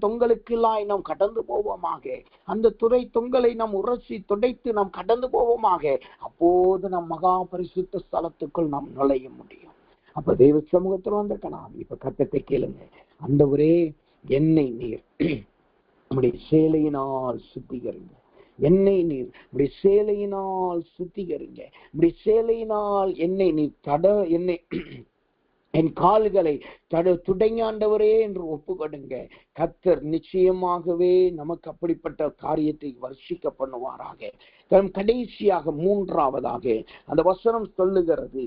S2: தொங்கலுக்குள்ளாய் நாம் கடந்து போவோமாக. அந்த துறை தொங்கலை நாம் உரசி துடைத்து நாம் கடந்து போவோமாக. அப்போது நாம் மகா பரிசுத்த ஸ்தலத்துக்குள் நாம் நுழைய முடியும். அப்ப தெய்வ சமூகத்தில் வந்திருக்கலாம். இப்ப கர்த்தரை கேளுங்க, ஆண்டவரே என்னை நீர் நம்முடைய சேலையினால் சுத்திகரிங்க. என்னை நீர் உடைய சேலையினால் சுத்திகரிங்க. உடைய சேலையினால் என்னை நீர் என் கால்களை துடைங்காண்டவரே என்று ஒப்புக்கொடுங்க. கர்த்தர் நிச்சயமாகவே நமக்கு அப்படிப்பட்ட காரியத்தை வர்ஷிக்க பண்ணுவாராக. கடைசியாக மூன்றாவதாக அந்த வசனம் சொல்லுகிறது,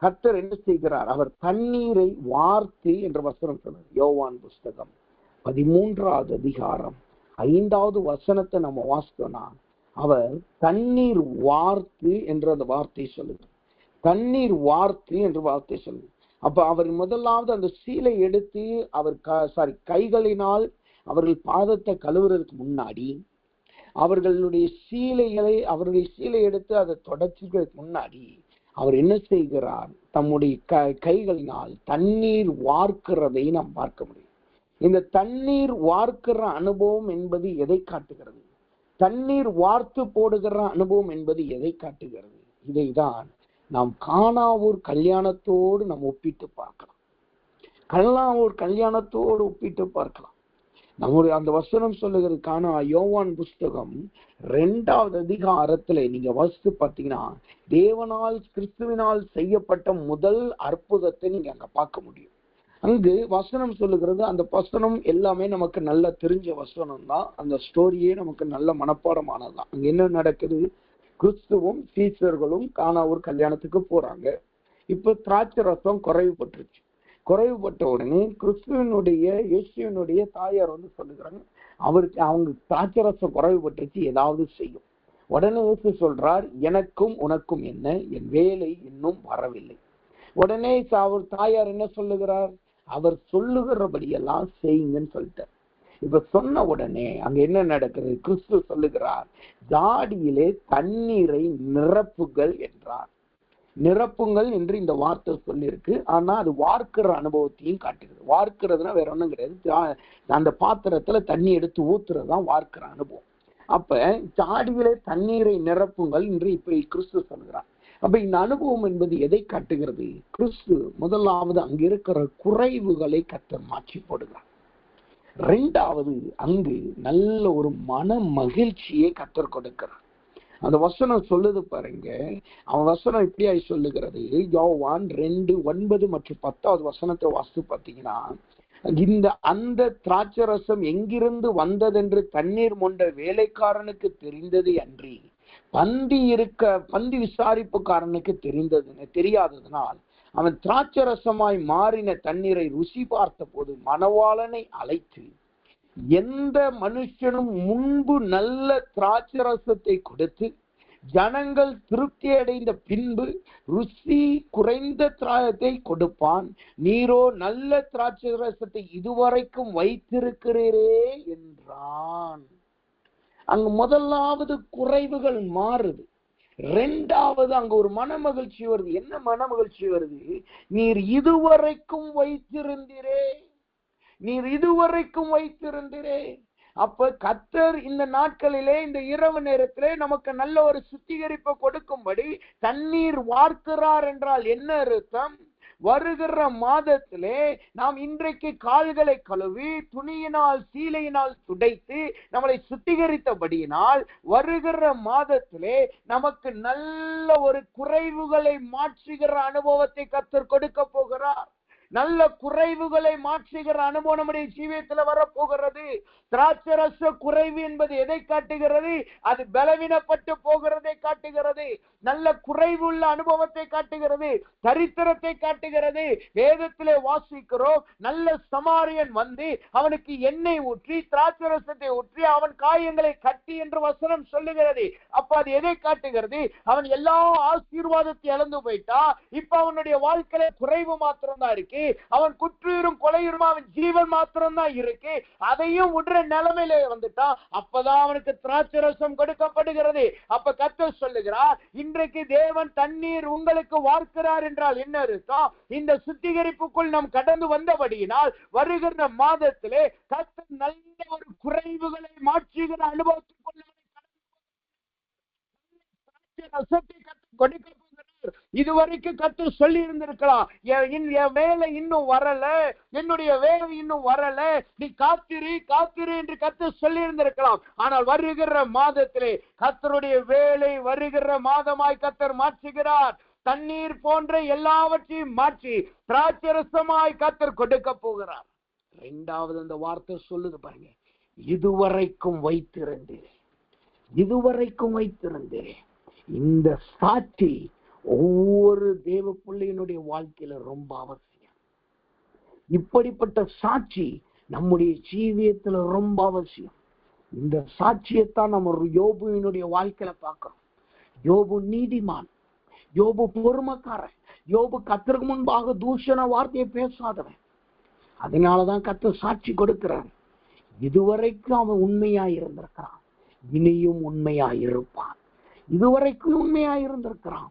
S2: கர்த்தர் என்ன செய்கிறார்? அவர் தண்ணீரை வார்த்து என்ற வசனம் சொல்லுது. யோவான் புஸ்தகம் 13வது அதிகாரம் 5வது வசனத்தை நம்ம வாசித்தோம்னா, அவர் தண்ணீர் வார்த்து என்ற அந்த வார்த்தை சொல்லுது. தண்ணீர் வார்த்து என்ற வார்த்தை சொல்லுது. அப்ப அவர் முதலாவது அந்த சீலை எடுத்து அவர் கைகளினால் அவர்கள் பாதத்தை கழுவுறதுக்கு முன்னாடி, அவர்களுடைய சீலை எடுத்து அதை தொடச்சுக்கிறதுக்கு முன்னாடி அவர் என்ன செய்கிறார்? தம்முடைய கைகளினால் தண்ணீர் வார்க்கிறதை நாம் பார்க்க முடியும். இந்த தண்ணீர் வார்க்கிற அனுபவம் என்பது எதை காட்டுகிறது? தண்ணீர் வார்த்து போடுகிற அனுபவம் என்பது எதை காட்டுகிறது? இதைதான் நாம் கானாவூர் கல்யாணத்தோடு நாம் ஒப்பிட்டு பார்க்கலாம். கானாவூர் கல்யாணத்தோடு ஒப்பிட்டு பார்க்கலாம். நம்முடைய அந்த வசனம் சொல்லுகிறது, யோவான் புஸ்தகம் 2வது அதிகாரத்துல நீங்க வாசித்து பார்த்தீங்கன்னா, தேவனால் கிறிஸ்துவினால் செய்யப்பட்ட முதல் அற்புதத்தை நீங்க அங்க பார்க்க முடியும். அங்கு வசனம் சொல்லுகிறது, அந்த வசனம் எல்லாமே நமக்கு நல்லா தெரிஞ்ச வசனம் தான். அந்த ஸ்டோரியே நமக்கு நல்ல மனப்பாடமானதுதான். அங்க என்ன நடக்குது? கிறிஸ்துவும் சீசர்களும் கானாவூர் கல்யாணத்துக்கு போறாங்க. இப்ப திராட்சை ரசம் குறைவுபட்டுருச்சு. குறைவுபட்ட உடனே இயேசுவினுடைய தாயார் வந்து சொல்லுகிறாங்க, அவங்க திராட்சை ரசம் குறைவுபட்டுருச்சு, ஏதாவது செய்யும். உடனே இயேசு சொல்றார், எனக்கும் உனக்கும் என்ன, என் வேலை இன்னும் வரவில்லை. உடனே அவர் தாயார் என்ன சொல்லுகிறார்? அவர் சொல்லுகிறபடியெல்லாம் செய்யுங்கன்னு சொல்லிட்டார். இப்ப சொன்ன உடனே அங்க என்ன நடக்குது? கிறிஸ்து சொல்லுகிறார், ஜாடியிலே தண்ணீரை நிரப்புகள் என்றார். நிரப்புங்கள் என்று இந்த வார்த்தை சொல்லியிருக்கு. ஆனா அது வார்க்கிற அனுபவத்தையும் காட்டுகிறது. வார்க்கிறதுனா வேற ஒண்ணும் கிடையாது, அந்த பாத்திரத்துல தண்ணி எடுத்து ஊத்துறதுதான் வார்க்கிற அனுபவம். அப்ப ஜாடியிலே தண்ணீரை நிரப்புங்கள் என்று இப்ப கிறிஸ்து சொல்கிறார். அப்ப இந்த அனுபவம் என்பது எதை காட்டுகிறது? கிறிஸ்து முதலாவது அங்க இருக்கிற குறைவுகளை கர்த்தர் மாற்றி போடுகிறார். இரண்டாவது, அங்கு நல்ல ஒரு மன மகிழ்ச்சியை கர்த்தர் கொடுக்கிறார். அந்த வசனம் சொல்லுது பாருங்க, அவன் வசனம் இப்படியாய் சொல்லுகிறது. யோவான் 2:9 மற்றும் 10வது வசனத்தை வாசித்து பார்த்தீங்கன்னா, அந்த திராட்சரசம் எங்கிருந்து வந்ததென்று தண்ணீர் மொண்ட வேலைக்காரனுக்கு தெரிந்தது அன்றி பந்தி விசாரிப்புக்காரனுக்கு தெரியாததனால் அவன் திராட்சரசமாய் மாறின தண்ணீரை ருசி பார்த்த போது மணவாளனை அழைத்து, எந்த மனுஷனும் முன்பு நல்ல திராட்சரசத்தை கொடுத்து ஜனங்கள் திருப்தி அடைந்த பின்பு ருசி குறைந்த திராட்சத்தை கொடுப்பான், நீரோ நல்ல திராட்சரசத்தை இதுவரைக்கும் வைத்திருக்கிறீரே என்றான். அங்கு முதலாவது குறைவுகள் மாறுது. இரண்டாவது அங்க ஒரு மன மகிழ்ச்சி வருது. என்ன மன மகிழ்ச்சி வருது? நீர் இதுவரைக்கும் வைத்திருந்தீரே, நீர் இதுவரைக்கும் வைத்திருந்தீரே. அப்ப கர்த்தர் இந்த நாட்களிலே, இந்த இரவு நேரத்திலே நமக்கு நல்ல ஒரு சுத்திகரிப்பை கொடுக்கும்படி தண்ணீர் வார்க்கிறார் என்றால் என்ன அர்த்தம்? வருகிற மாதத்திலே நாம் இன்றைக்கு கால்களை கழுவி துணியினால் சீலையினால் துடைத்து நம்மளை சுத்திகரித்தபடியினால் வருகிற மாதத்திலே நமக்கு நல்ல ஒரு குறைவுகளை மாற்றுகிற அனுபவத்தை கர்த்தர் கொடுக்க போகிறார். நல்ல குறைவுகளை மாற்றுகிற அனுபவம் நம்முடைய ஜீவியத்துல வரப்போகிறது. திராட்சரச குறைவு என்பது எதை காட்டுகிறது? அது பலவீனப்பட்டு போகிறதை காட்டுகிறது. நல்ல குறைவுள்ள அனுபவத்தை காட்டுகிறது, தரித்திரத்தை காட்டுகிறது. வேதத்திலே வாசிக்கிறோம், நல்ல சமாரியன் வந்து அவனுக்கு எண்ணெய் ஊற்றி திராட்சரசத்தை ஊற்றி அவன் காயங்களை கட்டி என்று வசனம் சொல்லுகிறது. அப்ப அது எதை காட்டுகிறது? அவன் எல்லா ஆசீர்வாதத்தை இழந்து போயிட்டா, இப்ப அவனுடைய வாழ்க்கையில குறைவு மாத்திரம் தான் இருக்கு. அவன் குற்றுயிரும் கொலையுறும் அவன் ஜீவன் மாத்திரம் தான் இருக்கு. அதையும் விடுற நிலைமையில வந்துட்டான். அப்பதான் அவனுக்கு திராட்சரசம் கொடுக்கப்படுகிறது. அப்ப கர்த்தர் சொல்லுகிறார், இன்றைக்கு தேவன் தண்ணீர் உங்களுக்கு வார்க்கிறார் என்றால் என்ன அர்த்தம்? இந்த சுத்திகரிப்புக்குள் நாம் கடந்து வந்தபடியினால் வருகிற மாதத்திலே கர்த்தர் நல்ல ஒரு குறைவுகளை மாற்றுகிற அனுபவத்துக்குள் கொடுக்க. இதுவரைக்கும் கர்த்தர் சொல்லி இருந்திருக்கலாம், என் வேலை இன்னும் வரல, என்னுடைய வேலை இன்னும் வரல, நீ காத்திரு காத்திரு என்று கர்த்தர் சொல்லி இருந்திருக்கலாம். ஆனால் வருகிற மாதத்திலே கர்த்தருடைய வேலை வருகிற மாதமாய் கர்த்தர் மாற்றுகிறார். தண்ணீர் போன்ற எல்லாவற்றையும் மாற்றி திராட்சரசமாய் கர்த்தர் கொடுக்க போகிறார். இரண்டாவது அந்த வார்த்தை சொல்லுது பாருங்க, இதுவரைக்கும் வைத்திருந்தேன், இதுவரைக்கும் வைத்திருந்தேன். இந்த சாட்சி ஒவ்வொரு தேவ பிள்ளையினுடைய வாழ்க்கையில ரொம்ப அவசியம். இப்படிப்பட்ட சாட்சி நம்முடைய ஜீவியத்துல ரொம்ப அவசியம். இந்த சாட்சியத்தான் நம்ம யோபுவினுடைய வாழ்க்கையில பார்க்கிறோம். யோபு நீதிமான், யோபு பொறுமைக்காரன், யோபு கர்த்தருக்கு முன்பாக தூஷண வார்த்தையை பேசாதவன். அதனாலதான் கர்த்தர் சாட்சி கொடுக்கிறார். இதுவரைக்கும் அவன் உண்மையாய் இருந்திருக்கிறான், இனியும் உண்மையாய் இருப்பான். இதுவரைக்கும் உண்மையாய் இருந்திருக்கிறான்,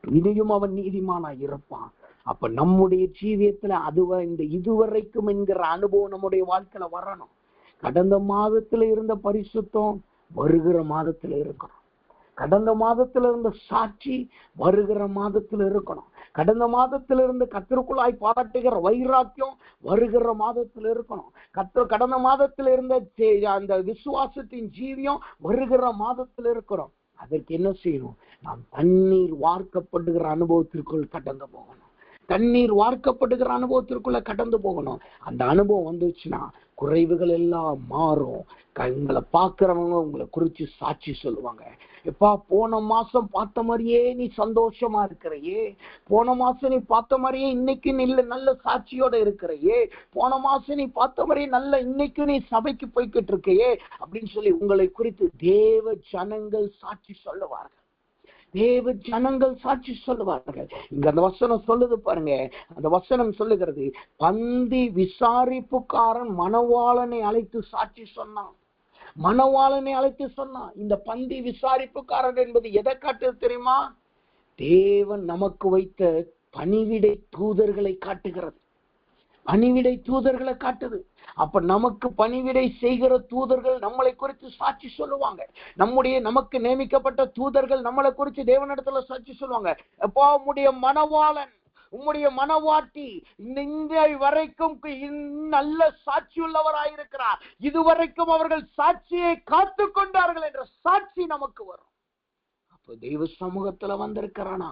S2: இனியும் அவன் நீதிமானாய் இருப்பான். அப்ப நம்முடைய ஜீவியத்துல இந்த இதுவரைக்கும் என்கிற அனுபவம் நம்முடைய வாழ்க்கையில வரணும். கடந்த மாதத்துல இருந்த பரிசுத்தம் வருகிற மாதத்துல இருக்கணும். கடந்த மாதத்துல இருந்த சாட்சி வருகிற மாதத்துல இருக்கணும். கடந்த மாதத்துல இருந்து கர்த்தருக்குள்ளாய் பாராட்டுகிற வைராக்கியம் வருகிற மாதத்துல இருக்கணும். கடந்த மாதத்துல இருந்த அந்த விசுவாசத்தின் ஜீவியம் வருகிற மாதத்துல இருக்கணும். அதற்கு என்ன செய்யணும்? நாம் தண்ணீர் வார்க்கப்படுகிற அனுபவத்திற்குள் கடந்து போகணும். தண்ணீர் வார்க்கப்படுகிற அனுபவத்திற்குள்ள கடந்து போகணும். அந்த அனுபவம் வந்துச்சுன்னா குறைவுகள் எல்லாம் மாறும். உங்களை பார்க்கிறவங்க உங்களை குறிச்சு சாட்சி சொல்லுவாங்க. எப்பா, போன மாசம் பார்த்த மாதிரியே நீ சந்தோஷமா இருக்கிறையே, போன மாசம் நீ பார்த்த மாதிரியே இன்னைக்கு நல்ல சாட்சியோட இருக்கிறையே, போன மாசம் நீ பார்த்த மாதிரியே நல்ல இன்னைக்கு நீ சபைக்கு போய்கிட்டு இருக்கையே அப்படின்னு சொல்லி உங்களை குறித்து தேவ ஜனங்கள் சாட்சி சொல்லுவார்கள். தேவ ஜனங்கள் சாட்சி சொல்லுவார்கள். இங்க அந்த வசனம் சொல்லுது பாருங்க, அந்த வசனம் சொல்லுகிறது, பந்தி விசாரிப்புக்காரன் மணவாளனை அழைத்து சாட்சி சொன்னான். மணவாளனை அழைத்து சொன்னான். இந்த பந்தி விசாரிப்புக்காரன் என்பது எதை காட்டுது தெரியுமா? தேவன் நமக்கு வைத்த பணிவிடை தூதர்களை காட்டுகிறது. பணிவிடை தூதர்களை காட்டுது. அப்ப நமக்கு பணிவிடை செய்கிற தூதர்கள் நம்மளை குறித்து சாட்சி சொல்லுவாங்க. நமக்கு நியமிக்கப்பட்ட தூதர்கள் நம்மளை குறித்து தேவனிடத்துல சாட்சி சொல்லுவாங்க. அப்போ உம்முடைய மணவாளன், உம்முடைய மனவாட்டி இந்த வரைக்கும் நல்ல சாட்சி உள்ளவராயிருக்கிறார், இதுவரைக்கும் அவர்கள் சாட்சியை காத்து கொண்டார்கள் என்ற சாட்சி நமக்கு வரும். அப்போ தெய்வ சமூகத்துல வந்திருக்கிறானா,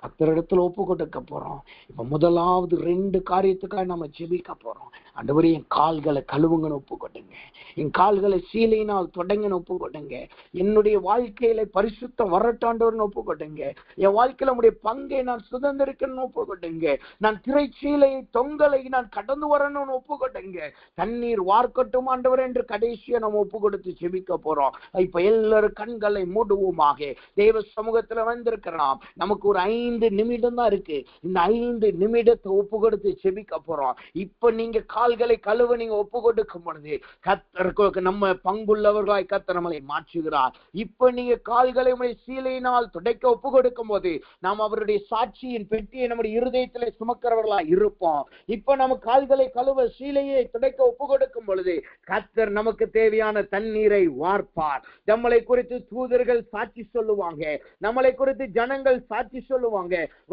S2: கர்த்தரிடத்துல ஒப்பு கொடுக்க போறோம். இப்ப முதலாவது 2 காரியத்துக்காக நம்ம ஜெபிக்க போறோம். ஆண்டவரே, என் கால்களை கழுவுங்கன்னு ஒப்பு கொடுங்க, என் கால்களை சீலையினால் தொடங்கன்னு ஒப்பு கொடுங்க, என்னுடைய வாழ்க்கையில பரிசுத்தம் வரட்டாண்டவர்னு ஒப்பு கொடுங்க, என் வாழ்க்கையில நம்முடைய பங்கை நான் சுதந்திரிக்கணும்னு ஒப்பு கொடுங்க, நான் திரைச்சீலையை தொங்கலை நான் கடந்து வரணும்னு ஒப்பு கொடுங்க, தண்ணீர் வார்க்கட்டும் ஆண்டவர் என்று கடைசியா நம்ம ஒப்பு கொடுத்து ஜெபிக்க போறோம். இப்ப எல்லாரும் கண்களை மூடுவோமாக. தேவ சமூகத்துல வந்திருக்கிறோம். நமக்கு ஒரு 5 நிமிடம் தான் இருக்கு. இந்த 5 நிமிடத்தை ஒப்பு கொடுத்து ஜெபிக்க போறோம். இப்ப நீங்க கால்களை கழுவ நீங்க ஒப்பு கொடுக்கும் பொழுது கர்த்தருக்கு நம்ம பங்குள்ளவர்களாய் கர்த்தர் நம்மளை மாற்றுகிறார். இப்ப நீங்க கால்களை சீலையினால் துடைக்க ஒப்பு கொடுக்கும் போது நாம் அவருடைய சாட்சியின் பெட்டியை நம்முடைய இருதயத்திலே சுமக்கிறவர்களாய் இருப்போம். இப்ப நம்ம கால்களை கழுவ சீலையை துடைக்க ஒப்பு கொடுக்கும் பொழுது கர்த்தர் நமக்கு தேவையான தண்ணீரை வார்ப்பார். நம்மளை குறித்து தூதர்கள் சாட்சி சொல்லுவாங்க, நம்மளை குறித்து ஜனங்கள் சாட்சி சொல்லுவாங்க.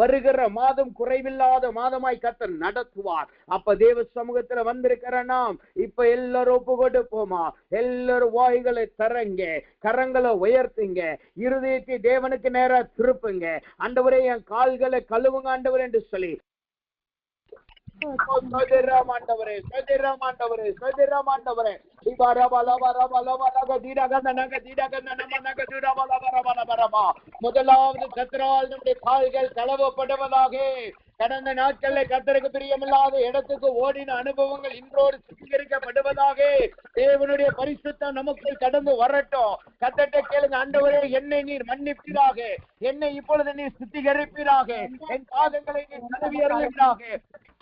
S2: வருகிற மாதம் குறைவில்லாத மாதமாய் கர்த்தர் நடத்துவார். அப்ப தேவ சமூகத்துல வந்திருக்கிற நாம் இப்ப எல்லாரும் ஒப்பு கொடுப்போமா? எல்லாரும் வாய்களை தரங்க, கரங்களை உயர்த்துங்க, இருதயத்தை தேவனுக்கு நேரா திருப்புங்க. ஆண்டவரே, என் கால்களை கழுவுங்க ஆண்டவர் என்று சொல்லி முதலாவது கர்த்தரால் நம்முடைய கால்கள் கழுவப்படுவதாக. கடந்த நாட்களில் கர்த்தருக்கு பிரியமில்லாத இடத்துக்கு ஓடின அனுபவங்கள் இன்றோடு சுத்திகரிக்கப்படுவதாக. தேவனுடைய பரிசுத்தம் நமக்குள் கடந்து வரட்டும். கர்த்தர்ட்ட கேளுங்க, ஆண்டவரே, என்னை நீர் மன்னிப்பீராக, என்னை இப்பொழுது நீர் சுத்திகரிப்பீராக, என் பாதங்களை நீர் கழுவியருளீராக,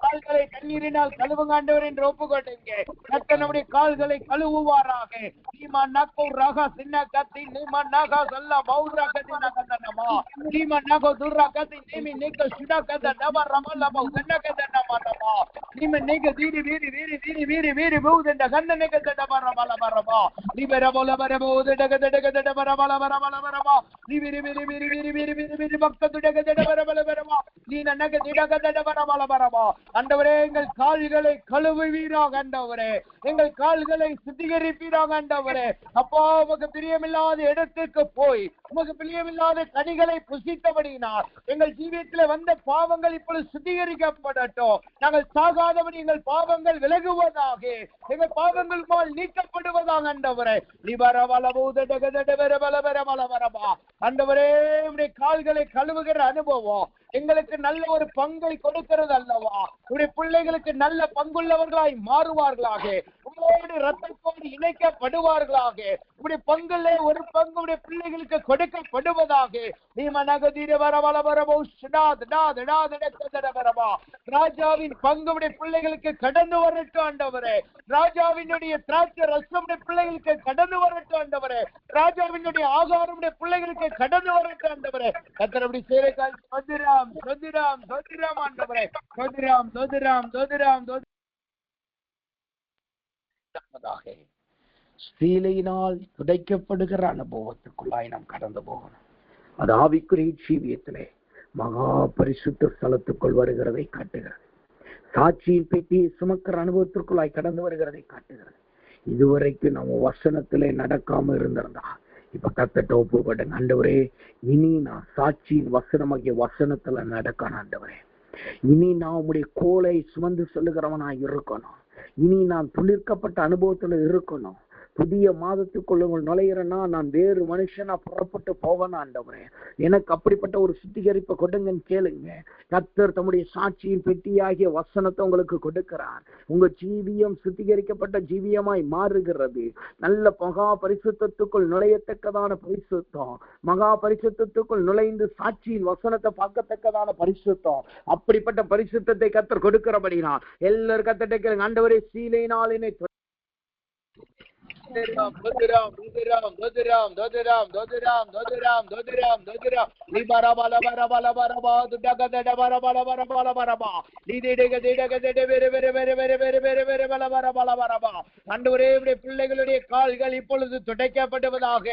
S2: கால்களை தண்ணீரினால் கழுவுங்க ஆண்டவர் என்று ஒப்புக்கொண்டீங்க. கர்த்தர் நம்முடைய கால்களை கழுவுவாராக. நீமா நக்கோ ராகா சின்ன கத்தி நீமா நாகா சல்லா பௌரா கத்தி நகதனமா நீமா நகோ துரா கத்தி நீமி நிக்க சுடா கத நப ரமல பௌ கண்ண கத நமரமா நீம நிக்க தீரி வீரி வீரி வீரி வீரி வீரி பௌதண்ட கண்ண நிக்க தட பரமல பரமா நீபர போல பரமோ தட கத கத பரமல பரமல பரமா நீ வீரி வீரி வீரி வீரி வீரி வீரி வீரி பக்த தட கத பரமல பரமா நீ நன்னக திட கத பரமல பரமா. ஆண்டவரே, எங்கள் கால்களை கழுவுவீராக ஆண்டவரே, எங்கள் கால்களை சுத்திகரிப்பீராக ஆண்டவரே. அப்பா, உமக்கு பிரியமில்லாத இடத்துக்கு போய் உமக்கு பிரியமில்லாத கனிகளை புசித்தபடியினார் எங்கள் ஜீவியத்தில் வந்த பாவங்கள் இப்பொழுது சுத்திகரிக்கப்படட்டும். நாங்கள் சாகாதபடி எங்கள் பாவங்கள் விலகுவதாக, எங்கள் பாவங்கள் போல் நீக்கப்படுவதாக ஆண்டவரே. ஆண்டவரே, உடைய கால்களை கழுவுகிற அனுபவம் எங்களுக்கு நல்ல ஒரு பங்கை கொடுக்கிறது அல்லவா? உடைய பிள்ளைகளுக்கு நல்ல பங்குள்ளவர்களாய் மாறுவார்களாக, உங்களோடு ரத்தத்தோடு இணைக்கப்படுவார்களாக, உடைய பங்குல ஒரு பங்கு உடைய பிள்ளைகளுக்கு கொடுக்கப்படுவதாக. ராஜாவின் பங்கு உடைய பிள்ளைகளுக்கு கடந்து வரட்டும் ஆண்டவரே. ராஜாவினுடைய திராட்சை ரசம் பிள்ளைகளுக்கு கடந்து வரட்டும் ஆண்டவரே. ராஜாவினுடைய ஆகாரம் பிள்ளைகளுக்கு கடந்து வரட்டும் ஆண்டவரே. கர்த்தர் அப்படி சேவைக்காய் சோதிராம் சோதிராம் சோதிராம் ஆண்டவரே. சோதிராம் சோதிராம் சோதிராம் சோதிராம். சீலையினால் துடைக்கப்படுகிற அனுபவத்துக்குள்ளாய் நாம் கடந்து போகணும். அது ஆவிக்குரிய ஜீவியத்திலே மகா பரிசுத்த ஸ்தலத்துக்குள் வருகிறதை காட்டுகிறது. சாட்சியின் பெட்டியை சுமக்கிற அனுபவத்திற்குள்ளாய் கடந்து வருகிறதை காட்டுகிறது. இதுவரைக்கும் நம்ம வசனத்திலே நடக்காம இருந்திருந்தா இப்ப கர்த்தர்ட்ட ஒப்புக்கொடுங்க. ஆண்டவரே, இனி நான் சாட்சியின் வசனமாகிய வசனத்துல நடக்கணும் ஆண்டவரே. இனி நான் உம்முடைய கோலை சுமந்து சொல்லுகிறவனா இருக்கணும். இனி நான் துளிர்க்கப்பட்ட அனுபவத்துல இருக்கணும். புதிய மாதத்துக்குள்ள நுழையிறேன்னா நான் வேறு மனுஷனா புறப்பட்டு போவேன் ஆண்டவரே. எனக்கு அப்படிப்பட்ட ஒரு சுத்திகரிப்பை கொடுங்கன்னு கேளுங்க. கர்த்தர் தம்முடைய சாட்சியின் பெட்டியாகிய வசனத்தை உங்களுக்கு கொடுக்கிறார். உங்க ஜீவியம் சுத்திகரிக்கப்பட்ட ஜீவியமாய் மாறுகிறது. நல்ல மகா பரிசுத்தத்துக்குள் நுழையத்தக்கதான பரிசுத்தம், மகா பரிசுத்தத்துக்குள் நுழைந்து சாட்சியின் வசனத்தை பார்க்கத்தக்கதான பரிசுத்தம், அப்படிப்பட்ட பரிசுத்தத்தை கர்த்தர் கொடுக்கிறபடினால் எல்லாரும் கர்த்தர்ட்ட கேளுங்க. ஆண்டவரே, சீலையினால் என்னை பிள்ளைகளுடைய கால்கள் இப்பொழுது துடைக்கப்படுவதாக.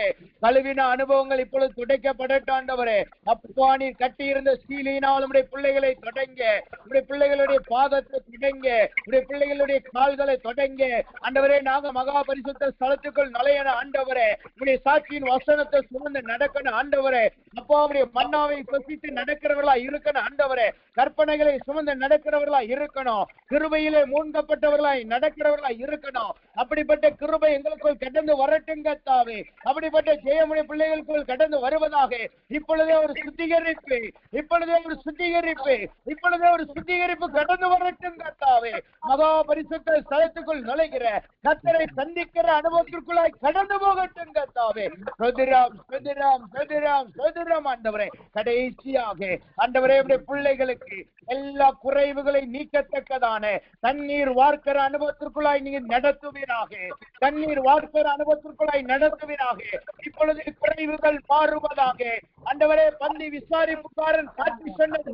S2: கழுவின அனுபவங்கள் இப்பொழுது துடைக்கப்படட்டும் ஆண்டவரே. அப்பா, நீர் கட்டியிருந்த சீலையினால் உடைய பிள்ளைகளை தொடங்க, உடைய பிள்ளைகளுடைய பாதத்தை தொடங்க, உடைய பிள்ளைகளுடைய கால்களை தொடங்க ஆண்டவரே. நாங்க மகா பரிசுத்த ஸ்தலத்துக்குள் நுழையன ஆண்டவரே. உடைய சாட்சியின் வசனத்தை சுமந்து நடக்கணும் ஆண்டவரே. அப்பா, உடைய மன்னாவை பசித்து நடக்கிறவர்களா இருக்கணும் ஆண்டவரே. கற்பனைகளை சுமந்து நடக்கிறவர்களா இருக்கணும். கிருபையிலே மூழ்கப்பட்டவர்களாய் நடக்கிறவர்களா இருக்கணும். அப்படிப்பட்ட கிருபை எங்களுக்குள் கடந்து வரட்டும் கர்த்தாவே. அப்படிப்பட்ட ஜெயமுடைய பிள்ளைகளுக்குள் கடந்து வருவதாக. இப்பொழுதே ஒரு சுத்திகரிப்பு, இப்பொழுதே ஒரு சுத்திகரிப்பு, இப்பொழுதே ஒரு சுத்திகரிப்பு கடந்து வரட்டும் கர்த்தாவே. மகா பரிசுத்த ஸ்தலத்துக்குள் நுழைகிற கர்த்தரை சந்திக்கிற அனுபவத்திற்குள்ளாய் கடந்து போகட்டும் கர்த்தாவே. சோதரம் சோதரம் சோதரம் சோதரம் ஆண்டவரே. கடைசியாக ஆண்டவரே, பிள்ளைகளுக்கு எல்லா குறைவுகளை நீக்கத்தக்கதான தண்ணீர் வார்க்கிற அனுபவத்திற்குள்ளாய் நீங்க நடத்துவீராக. தண்ணீர் வார்க்கிற அனுபவத்திற்குள்ளாய் நடத்துவீராக. இப்பொழுது குறைவுகள் மாறுவதாக ஆண்டவரே. பந்தி விசாரிப்புக்காரன் சாட்சி சொன்னது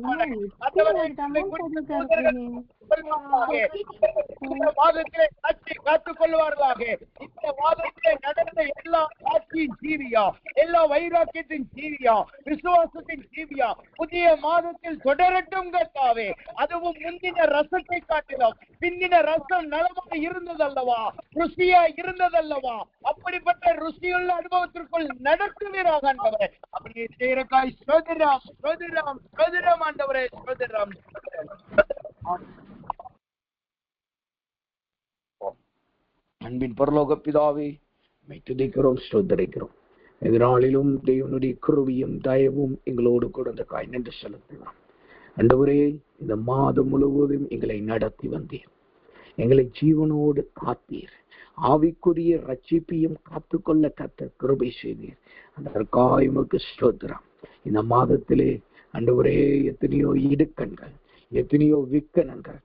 S2: இந்த வாதத்திலே சாட்சி காத்துக் கொள்வார்களாக. இந்த வாதத்திலே நடந்த எல்லா சாட்சியின் ஜீவியா, எல்லா வைராக்கியத்தின் ஜீவியா, விசுவாசத்தின் ஜீவியா புதிய மாதத்தில் தொடரட்டும் கர்த்தாவே. அதுவும் முந்தின ரசத்தை காட்டிலும் பிந்தின ரசம் நலமாக இருந்ததல்லவா, ருசியா இருந்ததல்லவா, அப்படிப்பட்ட ருசியுள்ள அனுபவத்திற்குள் நடத்துவீராக ஆண்டவரே. அப்படியே செய்யறக்காய் சோதராம் சோதராம் சோதராம் ஆண்டவரே. சோதராம் அன்பின் பரலோக பிதாவே, துதிக்கிறோம், ஸ்தோத்திரிக்கிறோம். எதிராளிலும் தேவனுடைய கிருபையும் தயவும் எங்களோடு கூட அந்த காய் நன்றி செலுத்தலாம் ஆண்டவரே. இந்த மாதம் முழுவதும் எங்களை நடத்தி வந்தீர், எங்களை ஜீவனோடு காத்தீர், ஆவிக்குரிய ரட்சிப்பையும் காத்துக்கொள்ள கத்த கிருபை செய்தீர். அதற்காக உமக்கு ஸ்தோத்திரம். இந்த மாதத்திலே ஆண்டவரே, எத்தனையோ இடுக்கண்கள், எத்தனையோ விக்கனங்கள்,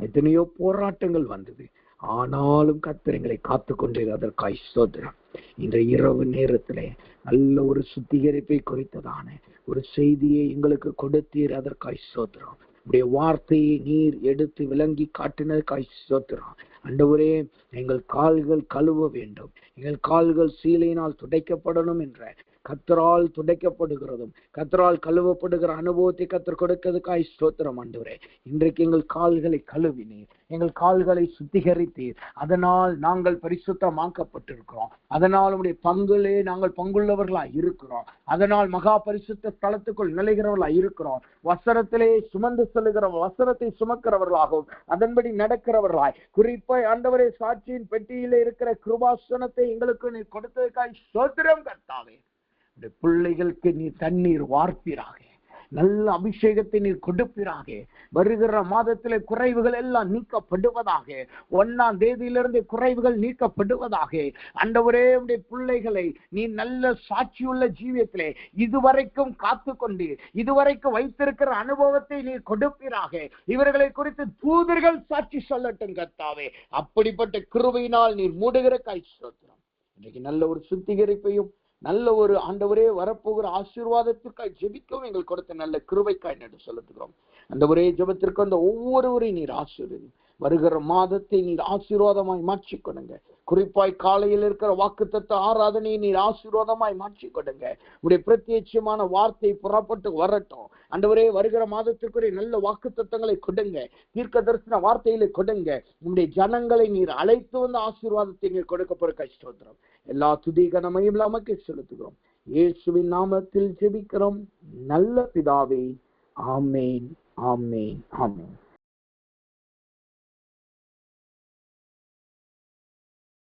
S2: எத்தனையோ போராட்டங்கள் வந்தது. ஆனாலும் கர்த்தர் எங்களை காத்து கொண்டீர். அதற்காய் ஸ்தோத்திரம். இன்றைய இரவு நேரத்திலே நல்ல ஒரு சுத்திகரிப்பை குறித்ததான ஒரு செய்தியை எங்களுக்கு கொடுத்தீர். அதற்காய் ஸ்தோத்திரம். உடைய வார்த்தையை நீர் எடுத்து விளங்கி காட்டினதற்காய் ஸ்தோத்திரம். ஆண்டவரே, எங்கள் கால்கள் கழுவ வேண்டும், எங்கள் கால்கள் சீலையினால் துடைக்கப்படணும் என்ற கர்த்தரால் துடைக்கப்படுகிறதும் கர்த்தரால் கழுவப்படுகிற அனுபவத்தை கர்த்தர் கொடுக்கிறதுக்காய் ஸ்தோத்திரம் ஆண்டவரே. இன்றைக்கு எங்கள் கால்களை கழுவினீர், எங்கள் கால்களை சுத்திகரித்தீர். அதனால் நாங்கள் பரிசுத்தமாக்கப்பட்டிருக்கிறோம். அதனால் உடைய பங்குலே நாங்கள் பங்குள்ளவர்களாய் இருக்கிறோம். அதனால் மகா பரிசுத்த ஸ்தலத்துக்குள் நிலைகிறவர்களாய் இருக்கிறோம். வசனத்திலே சுமந்து செல்லுகிற வசனத்தை சுமக்கிறவர்களாகவும் அதன்படி நடக்கிறவர்களாய், குறிப்பாய் ஆண்டவரே, சாட்சியின் பெட்டியிலே இருக்கிற கிருபாசனத்தை எங்களுக்கு நீ கொடுத்ததுக்காய் ஸ்தோத்திரம் கர்த்தாவே. பிள்ளைகளுக்கு நீ தண்ணீர் வார்ப்பீராக, நல்ல அபிஷேகத்தை நீர் கொடுப்பீராக. வருகிற மாதத்திலே குறைவுகள் எல்லாம் நீக்கப்படுவதாக. 1ஆம் தேதியிலிருந்து குறைவுகள் நீக்கப்படுவதாக. ஆண்டவரே, உடைய பிள்ளைகளை நீ நல்ல சாட்சியுள்ள ஜீவியத்திலே இதுவரைக்கும் காத்து கொண்டு இதுவரைக்கும் வைத்திருக்கிற அனுபவத்தை நீர் கொடுப்பீராக. இவர்களை குறித்து தூதர்கள் சாட்சி சொல்லட்டும் கர்த்தாவே. அப்படிப்பட்ட கிருபையினால் நீர் மூடுகிற காய் ஸ்தோத்திரம். இன்றைக்கு நல்ல ஒரு சுத்திகரிப்பையும் நல்ல ஒரு ஆண்டவரே வரப்போகிற ஆசீர்வாதத்திற்காய் ஜெபிக்கவும் எங்கள் கொடுத்த நல்ல கிருபைக்காய் நன்றி செலுத்துகிறோம். அந்த ஒரே ஜெபத்திற்கு அந்த ஒவ்வொருவரையும் நீர் ஆசீர்வதி. வருகிற மாதத்தை நீர் ஆசீர்வாதமாய் மாற்றிக் கொடுங்க. குறிப்பாய் காலையில் இருக்கிற வாக்குத்தத்த ஆராதனையை நீர் ஆசீர்வாதமாய் மாற்றிக் கொடுங்க. உடைய பிரத்யட்சமான வார்த்தை புறப்பட்டு வரட்டும் ஆண்டவரே. வருகிற மாதத்திற்குரிய நல்ல வாக்குத்தத்தங்களை கொடுங்க, தீர்க்க தரிசன வார்த்தைகளை கொடுங்க. உங்களுடைய ஜனங்களை நீர் அழைத்து வந்து ஆசீர்வாதத்தை நீர் கொடுக்க போற ஸ்தோத்திரம். எல்லா துதி கனமையும் நமக்கு செலுத்துகிறோம். இயேசுவின் நாமத்தில் ஜெபிக்கிறோம் நல்ல பிதாவே. ஆமேன், ஆமேன், ஆமேன்.